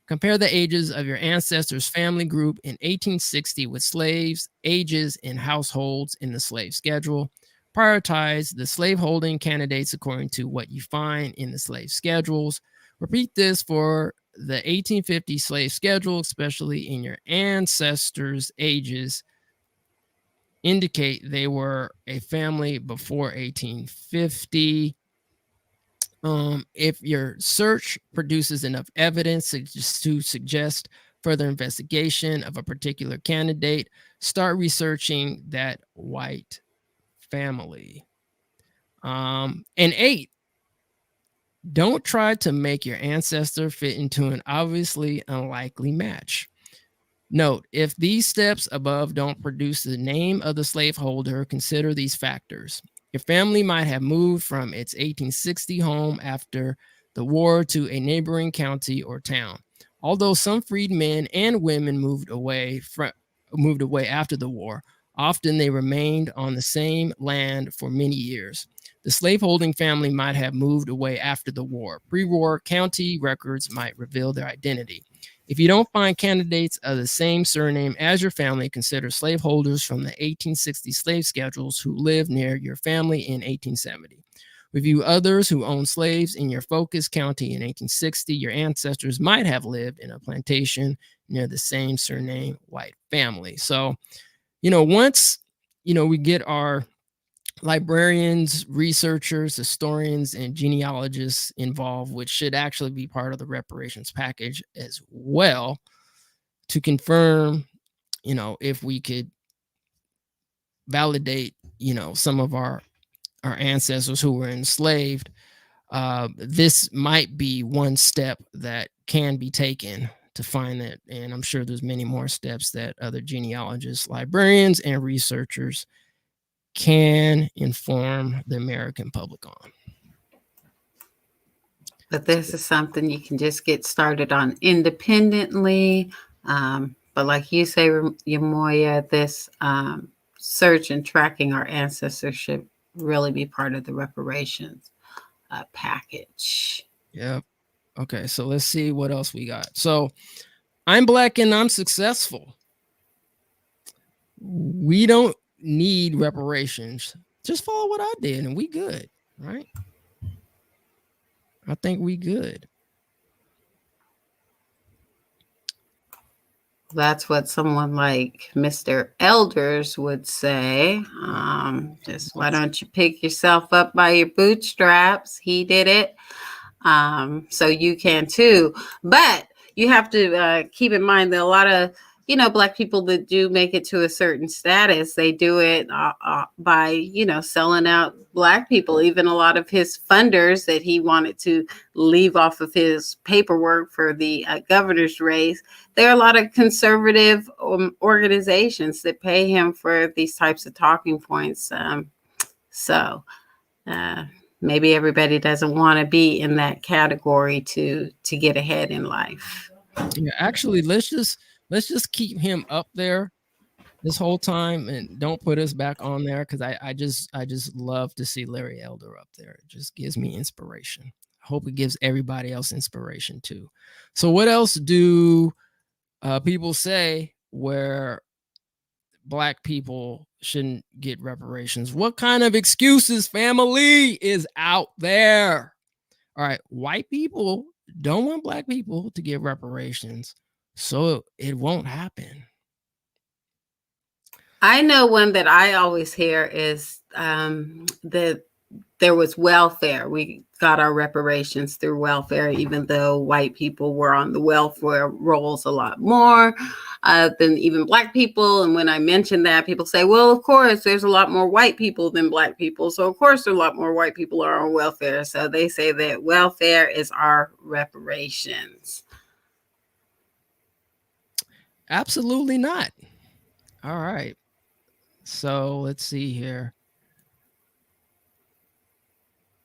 Compare the ages of your ancestors' family group in 1860 with slaves' ages in households in the slave schedule. Prioritize the slaveholding candidates according to what you find in the slave schedules. Repeat this for the 1850 slave schedule, especially in your ancestors' ages. Indicate they were a family before 1850. If your search produces enough evidence to suggest further investigation of a particular candidate, start researching that white family. And 8, don't try to make your ancestor fit into an obviously unlikely match. Note, if these steps above don't produce the name of the slaveholder, consider these factors. Your family might have moved from its 1860 home after the war to a neighboring county or town. Although some freed men and women moved away after the war, often they remained on the same land for many years. The slaveholding family might have moved away after the war. Pre-war county records might reveal their identity. If you don't find candidates of the same surname as your family, consider slaveholders from the 1860 slave schedules who lived near your family in 1870. Review others who owned slaves in your focus county in 1860. Your ancestors might have lived in a plantation near the same surname white family. So, once, we get our librarians, researchers, historians, and genealogists involved, which should actually be part of the reparations package as well, to confirm, if we could validate, some of our ancestors who were enslaved. This might be one step that can be taken to find that. And I'm sure there's many more steps that other genealogists, librarians, and researchers can inform the American public on. But this is something you can just get started on independently. But like you say, Yamoya, this search and tracking our ancestors should really be part of the reparations package. Yep. Okay, so let's see what else we got. So, I'm Black and I'm successful. We don't need reparations. Just follow what I did and we good, right? I think we good. That's what someone like Mr. Elders would say. Just why don't you pick yourself up by your bootstraps? He did it. So you can too. But you have to keep in mind that a lot of, Black people that do make it to a certain status, they do it by, selling out Black people. Even a lot of his funders that he wanted to leave off of his paperwork for the governor's race, there are a lot of conservative organizations that pay him for these types of talking points. So maybe everybody doesn't want to be in that category to get ahead in life. Yeah, actually, let's just keep him up there this whole time and don't put us back on there, because I just love to see Larry Elder up there. It just gives me inspiration. I hope it gives everybody else inspiration too. So what else do people say where Black people shouldn't get reparations? What kind of excuses, family, is out there? All right, white people don't want Black people to get reparations, so it won't happen. I know one that I always hear is that there was welfare. We got our reparations through welfare, even though white people were on the welfare rolls a lot more than even Black people. And when I mention that, people say, well, of course, there's a lot more white people than Black people. So, of course, there are a lot more white people are on welfare. So they say that welfare is our reparations. Absolutely not. All right. So let's see here.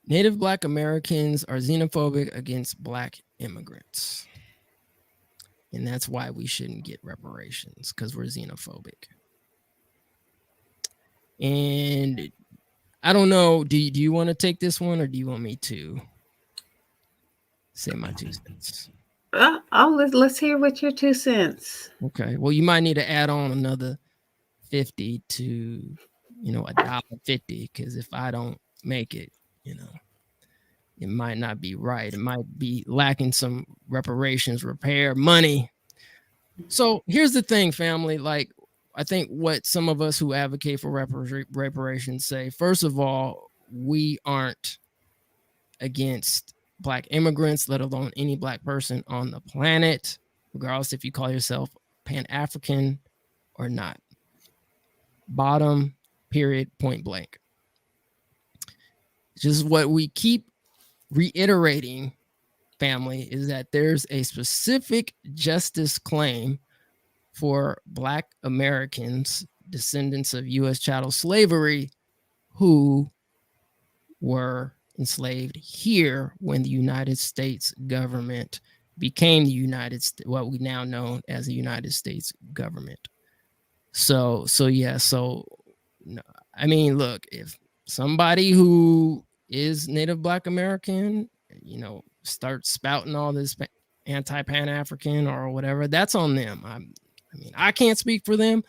Native Black Americans are xenophobic against Black immigrants. And that's why we shouldn't get reparations, because we're xenophobic. And I don't know, do you want to take this one, or do you want me to say my 2 cents? Let's hear what your 2 cents. Okay. Well, you might need to add on another 50 to, $1.50, because if I don't make it, it might not be right. It might be lacking some reparations repair money. So here's the thing, family. Like, I think what some of us who advocate for reparations say, first of all, we aren't against Black immigrants, let alone any Black person on the planet, regardless if you call yourself Pan-African or not. Bottom, period, point blank. Just what we keep reiterating, family, is that there's a specific justice claim for Black Americans, descendants of U.S. chattel slavery, who were enslaved here when the United States government became the United States, what we now know as the United States government. So I mean, look, if somebody who is Native Black American, starts spouting all this anti-Pan-African or whatever, that's on them. I mean, I can't speak for them.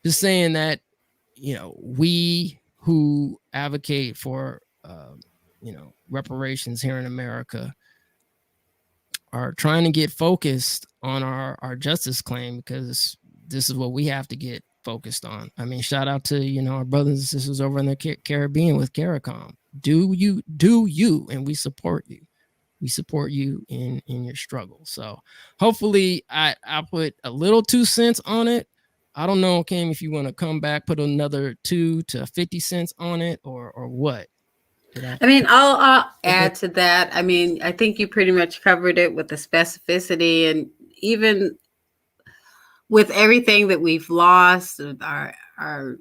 Just saying that, we who advocate for, reparations here in America are trying to get focused on our justice claim, because this is what we have to get focused on. I mean, shout out to, our brothers and sisters over in the Caribbean with CARICOM. Do you, and we support you. We support you in your struggle. So hopefully I put a little 2 cents on it. I don't know, Kim, if you want to come back, put another 2 to 50 cents on it, or what. I mean, I'll add to that. I mean, I think you pretty much covered it with the specificity, and even with everything that we've lost, our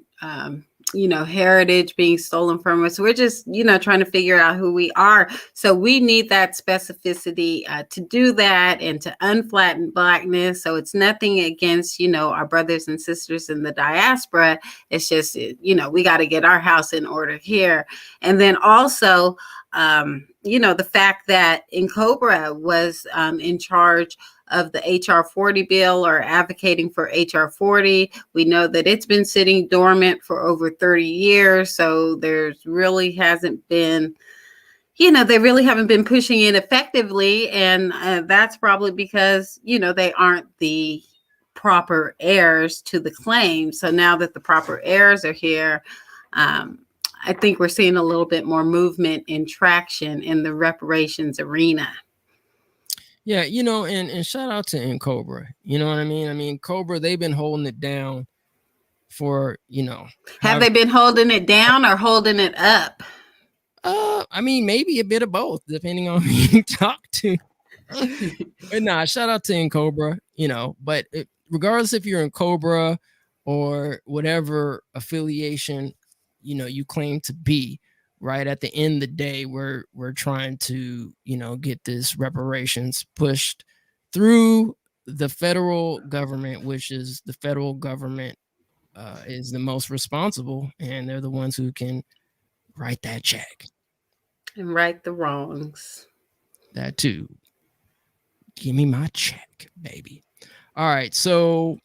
heritage being stolen from us. We're just, trying to figure out who we are. So we need that specificity to do that and to unflatten Blackness. So it's nothing against, our brothers and sisters in the diaspora. It's just, we got to get our house in order here. And then also, the fact that Cobra was in charge of the HR 40 bill, or advocating for HR 40. We know that it's been sitting dormant for over 30 years. So there's really hasn't been, they really haven't been pushing it effectively. And that's probably because, they aren't the proper heirs to the claim. So now that the proper heirs are here, I think we're seeing a little bit more movement and traction in the reparations arena. Yeah, you know, and shout out to Cobra. You know what I mean? I mean, Cobra, they've been holding it down for, you know. Have they been holding it down or holding it up? I mean, maybe a bit of both, depending on who you talk to. But nah, shout out to Cobra, you know, but regardless if you're in Cobra or whatever affiliation, you know, you claim to be, right? At the end of the day, we're trying to, you know, get this reparations pushed through the federal government, which is the federal government is the most responsible, and they're the ones who can write that check. And right the wrongs. That too. Give me my check, baby. All right, so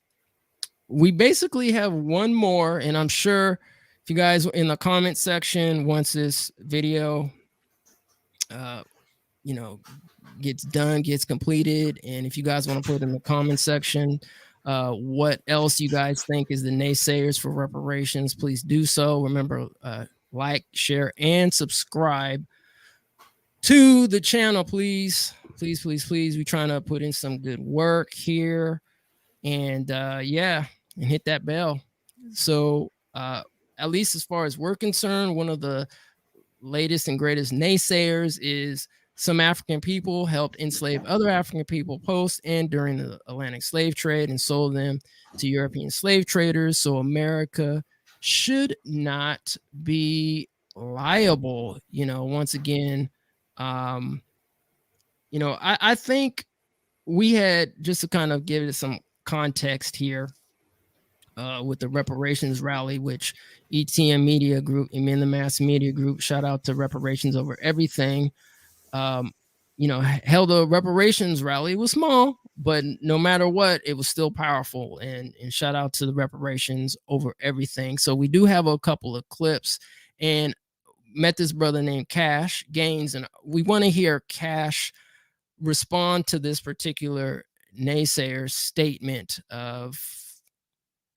we basically have one more, and I'm sure if you guys in the comment section, once this video you know, gets done, gets completed, and if you guys want to put in the comment section what else you guys think is the naysayers for reparations, please do so. Remember, like, share, and subscribe to the channel, please. Please, please, please. We're trying to put in some good work here. And yeah, and hit that bell. So at least as far as we're concerned, one of the latest and greatest naysayers is some African people helped enslave other African people post and during the Atlantic slave trade and sold them to European slave traders. So America should not be liable. You know, once again, you know, I think we had, just to kind of give it some context here, with the reparations rally, which ETM Media Group, in the Mass Media Group, shout out to Reparations Over Everything, you know, held a reparations rally. It was small, but no matter what, it was still powerful. And shout out to the Reparations Over Everything. So we do have a couple of clips, and met this brother named Cash Gaines, and we want to hear Cash respond to this particular naysayer statement of,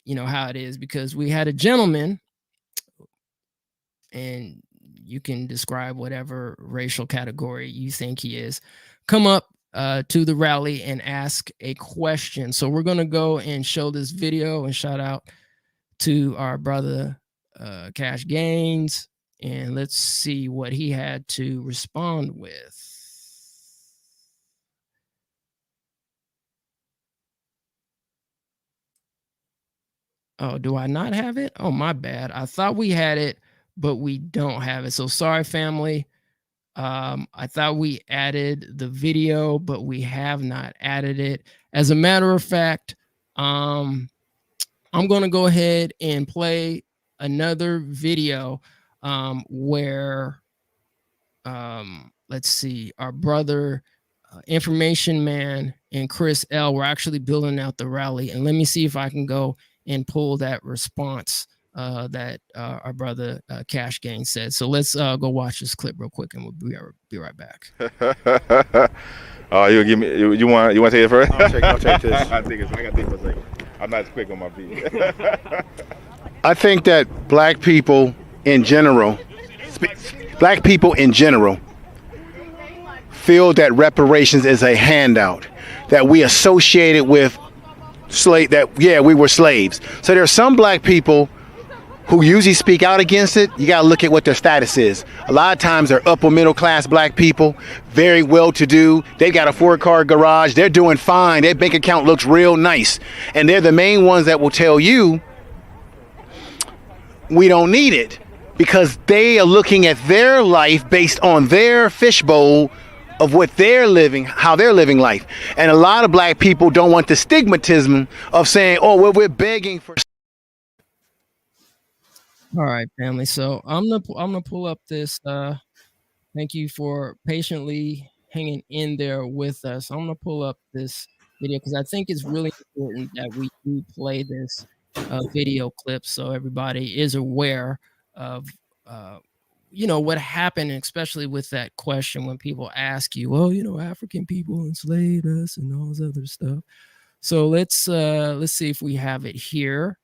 you know, how it is, because we had a gentleman, and you can describe whatever racial category you think he is, come up to the rally and ask a question. So we're going to go and show this video, and shout out to our brother Cash Gaines, and let's see what he had to respond with. Oh, do I not have it? Oh, my bad. I thought we had it, but we don't have it. So sorry, family. I thought we added the video, but we have not added it. As a matter of fact, I'm going to go ahead and play another video where, let's see, our brother Information Man and Chris L were actually building out the rally. And let me see if I can go and pull that response that our brother Cash Gaines said. So let's go watch this clip real quick, and we'll be right back. Oh, you give me, you want to take it first? I'll take this. I got to think for a second. I'm not quick on my feet. I think that black people in general feel that reparations is a handout, that we associate it with we were slaves. So there are some black people who usually speak out against it. You got to look at what their status is. A lot of times they're upper middle class black people, very well to do. They got a 4-car garage. They're doing fine. Their bank account looks real nice. And they're the main ones that will tell you we don't need it, because they are looking at their life based on their fishbowl of what they're living, how they're living life. And a lot of black people don't want the stigmatism of saying, oh, well, we're begging for. All right, family. So I'm gonna pull up this. Thank you for patiently hanging in there with us. I'm gonna pull up this video because I think it's really important that we do play this video clip so everybody is aware of you know, what happened, especially with that question when people ask you, well, you know, African people enslaved us and all this other stuff. So let's see if we have it here.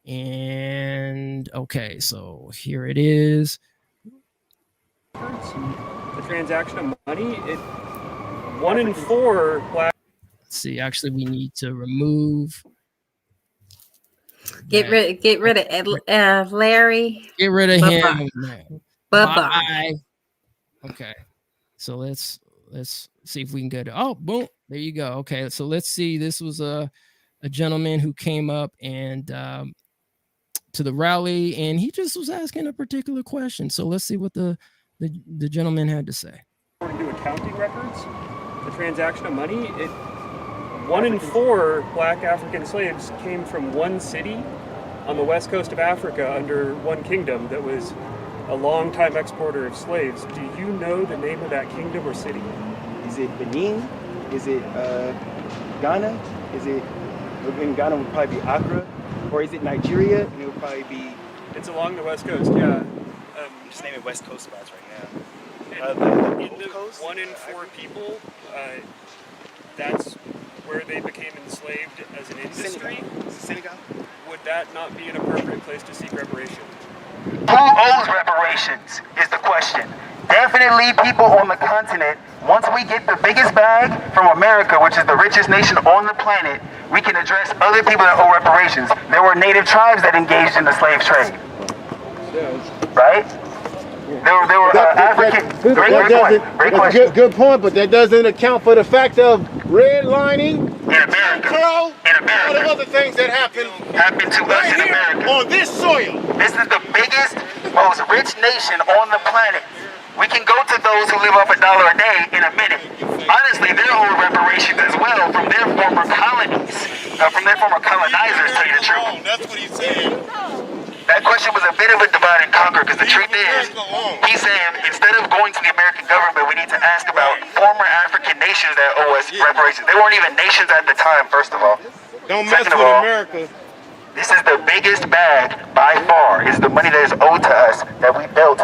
And okay, so here it is. The transaction of money, 1 in 4 black. Let's see, actually, we need to remove. Get rid of Larry. Get rid of Bye-bye. him. Man. Bye-bye. Bye. Okay. So let's see if we can get it. Oh, boom. There you go. Okay. So let's see. This was a gentleman who came up and to the rally, and he just was asking a particular question. So let's see what the gentleman had to say. According to accounting records, the transaction of money, 1 in 4 black African slaves came from one city on the west coast of Africa under one kingdom that was a long-time exporter of slaves. Do you know the name of that kingdom or city? Is it Benin? Is it Ghana? Is it, in Ghana would probably be Accra? Or is it Nigeria? And it would probably be... It's along the west coast, yeah. I'm just naming west coast spots right now. In the 1 in 4 people, that's where they became enslaved as an industry. Senegal? Would that not be an appropriate place to seek reparation? Who owes reparations is the question. Definitely people on the continent. Once we get the biggest bag from America, which is the richest nation on the planet, we can address other people that owe reparations. There were native tribes that engaged in the slave trade. Right? There were African. Great question. Good point, but that doesn't account for the fact of redlining, in America. Crow, in America. all the other things that happen to us in America. On this soil. This is the biggest, most rich nation on the planet. We can go to those who live off $1 a day in a minute. Honestly, they're owed reparations as well from their former colonies, from their former colonizers, to tell you the truth. That's what he's saying. That question was a bit of a divide and conquer, because the truth is, he's saying instead of going to the American government, we need to ask about former African nations that owe us reparations. They weren't even nations at the time, first of all. Don't mess with America. This is the biggest bag by far. Is the money that is owed to us that we built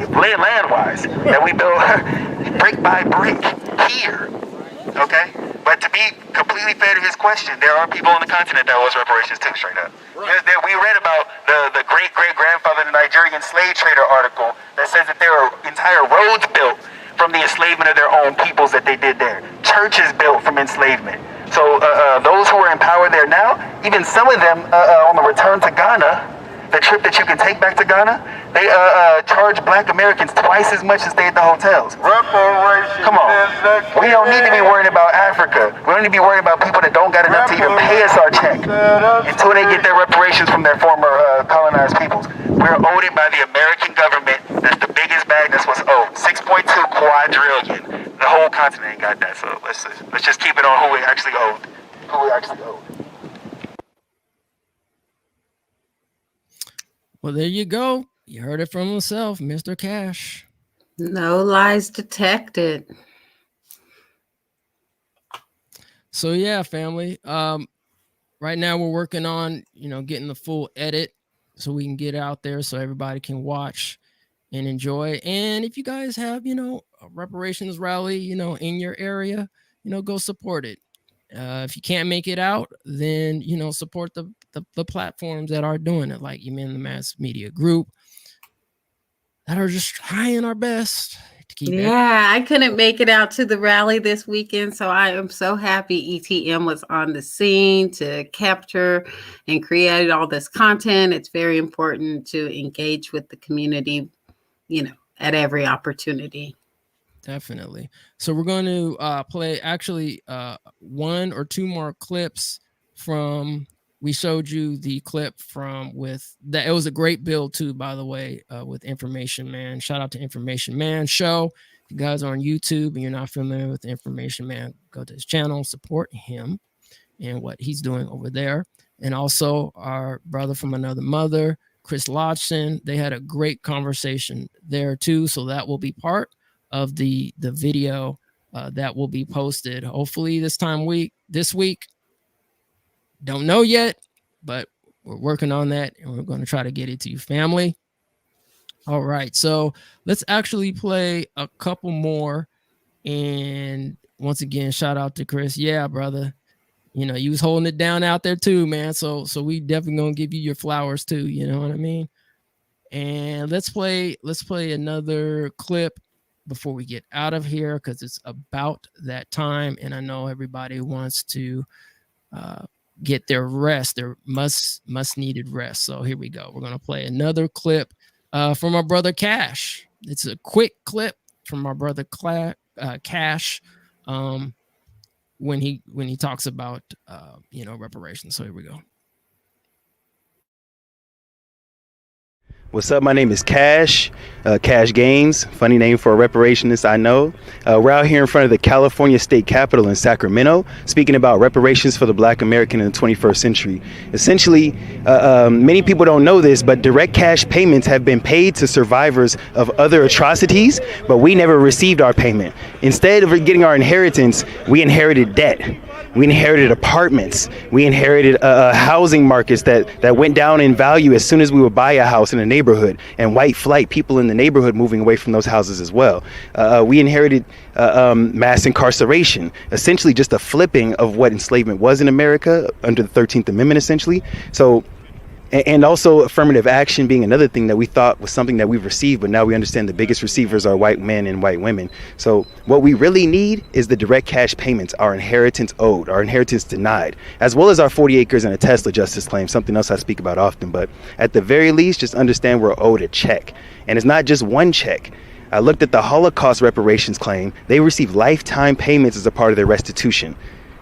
land-wise, that we built brick by brick here. Okay? But to be completely fair to his question, there are people on the continent that owe us reparations too, straight up. Right. We read about the great-great-grandfather of the Nigerian slave trader article that says that there are entire roads built from the enslavement of their own peoples that they did there. Churches built from enslavement. So those who are in power there now, even some of them on the return to Ghana, the trip that you can take back to Ghana, they charge black Americans twice as much to stay at the hotels. Come on. We don't need to be worried about Africa. We don't need to be worried about people that don't got enough to even pay us our check until they get their reparations from their former colonized peoples. We're owed it by the American government. That's the biggest bag. That's what's owed. 6.2 quadrillion. The whole continent ain't got that. So let's just keep it on who we actually owed. Who we actually owed. Well, there you go. You heard it from himself, Mr. Cash. No lies detected. So yeah, family. Right now we're working on, getting the full edit so we can get out there so everybody can watch and enjoy. And if you guys have, a reparations rally, in your area, go support it. If you can't make it out, then, support the platforms that are doing it, like in the mass media group that are just trying our best to keep it. I couldn't make it out to the rally this weekend, so I am so happy ETM was on the scene to capture and create all this content. It's very important to engage with the community, at every opportunity. Definitely. So we're going to play actually 1 or 2 more clips from. We showed you the clip from with that. It was a great build too, by the way, with Information Man. Shout out to Information Man show. If you guys are on YouTube and you're not familiar with Information Man, go to his channel, support him and what he's doing over there. And also our brother from another mother, Chris Lodgson. They had a great conversation there too. So that will be part of the video that will be posted hopefully this week. Don't know yet, but we're working on that and we're going to try to get it to you, family. All right, so let's actually play a couple more. And once again, shout out to Chris. Yeah, brother, you was holding it down out there too, man. So we definitely gonna give you your flowers too. You know what I mean? And let's play another clip before we get out of here, because it's about that time, and I know everybody wants to get their rest, their much needed rest. So here we go. We're gonna play another clip from our brother Cash. It's a quick clip from our brother Cash, when he talks about reparations. So here we go. What's up? My name is Cash, Cash Games, funny name for a reparationist, I know. We're out here in front of the California State Capitol in Sacramento, speaking about reparations for the Black American in the 21st century. Essentially, many people don't know this, but direct cash payments have been paid to survivors of other atrocities, but we never received our payment. Instead of getting our inheritance, we inherited debt. We inherited apartments. We inherited housing markets that went down in value as soon as we would buy a house in a neighborhood, and white flight, people in the neighborhood moving away from those houses as well. We inherited mass incarceration, essentially just a flipping of what enslavement was in America under the 13th Amendment, essentially. So, and also affirmative action being another thing that we thought was something that we've received, but now we understand the biggest receivers are white men and white women. So what we really need is the direct cash payments, our inheritance owed, our inheritance denied, as well as our 40 acres and a Tesla justice claim, something else I speak about often. But at the very least, just understand we're owed a check. And it's not just one check. I looked at the Holocaust reparations claim. They received lifetime payments as a part of their restitution.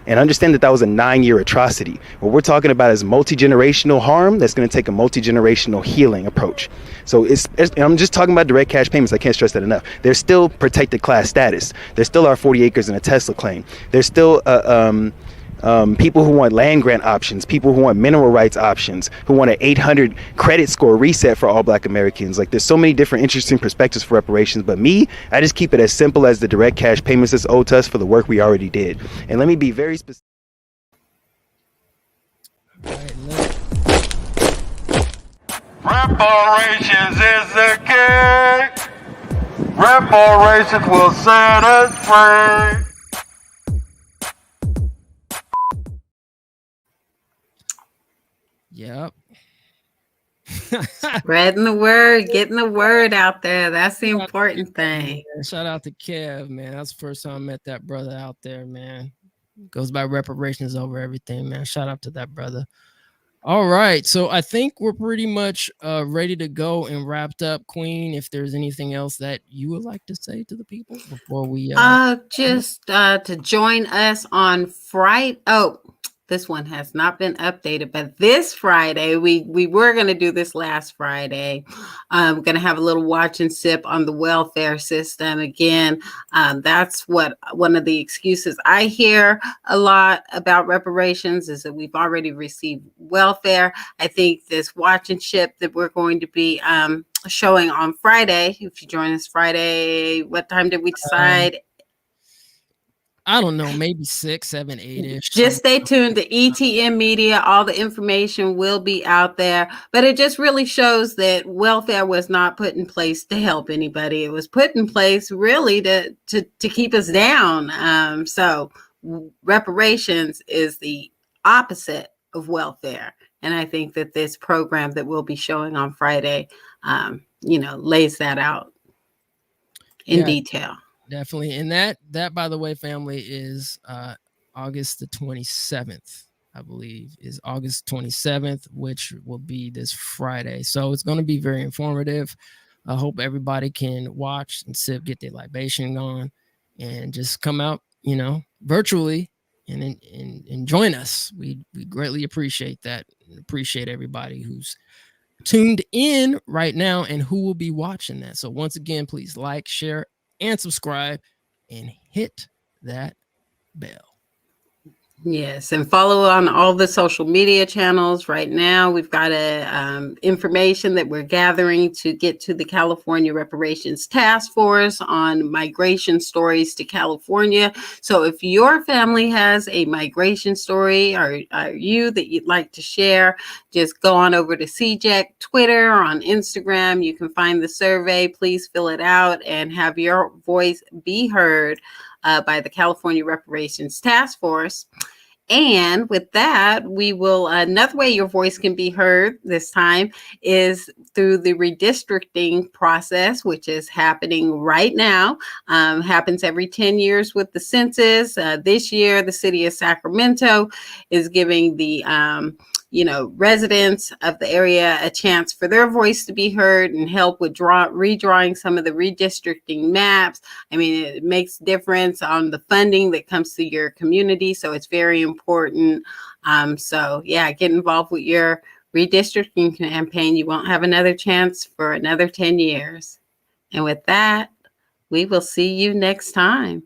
And understand that that was a 9-year atrocity. What we're talking about is multi-generational harm that's going to take a multi-generational healing approach. So I'm just talking about direct cash payments. I can't stress that enough. There's still protected class status. There's still our 40 acres and a Tesla claim. There's still people who want land grant options, people who want mineral rights options, who want an 800 credit score reset for all Black Americans. Like, there's so many different interesting perspectives for reparations, but I just keep it as simple as the direct cash payments that's owed to us for the work we already did. And let me be very specific. Reparations is the key. Reparations will set us free. Yep. Spreading the word, getting the word out there. That's the important thing. Shout out to Kev, man. That's the first time I met that brother out there, man. Goes by reparations over everything, man. Shout out to that brother. All right. So I think we're pretty much ready to go and wrapped up. Queen, if there's anything else that you would like to say to the people before we just to join us on Friday. Oh, this one has not been updated, but this Friday, we were going to do this last Friday. I'm going to have a little watch and sip on the welfare system. Again, that's what one of the excuses I hear a lot about reparations is that we've already received welfare. I think this watch and sip that we're going to be showing on Friday, if you join us Friday, what time did we decide? I don't know, maybe 6, 7, 8-ish. Just stay tuned to ETM Media. All the information will be out there. But it just really shows that welfare was not put in place to help anybody. It was put in place really to keep us down. So reparations is the opposite of welfare. And I think that this program that we'll be showing on Friday, lays that out in detail. Definitely. And that by the way, family, is August the 27th, I believe, is August 27th, which will be this Friday. So it's going to be very informative. I hope everybody can watch and get their libation on and just come out, virtually and join us. We greatly appreciate that and appreciate everybody who's tuned in right now and who will be watching that. So once again, please like, share, and subscribe and hit that bell. Yes, and follow on all the social media channels. Right now, we've got information that we're gathering to get to the California Reparations Task Force on migration stories to California. So if your family has a migration story or you that you'd like to share, just go on over to CJEC, Twitter, or on Instagram. You can find the survey. Please fill it out and have your voice be heard by the California Reparations Task Force. And with that, we will, another way your voice can be heard this time is through the redistricting process, which is happening right now. Happens every 10 years with the census. This year, the city of Sacramento is giving the residents of the area a chance for their voice to be heard and help with redrawing some of the redistricting maps. I mean, it makes difference on the funding that comes to your community, so it's very important. So yeah, get involved with your redistricting campaign. You won't have another chance for another 10 years. And with that, we will see you next time.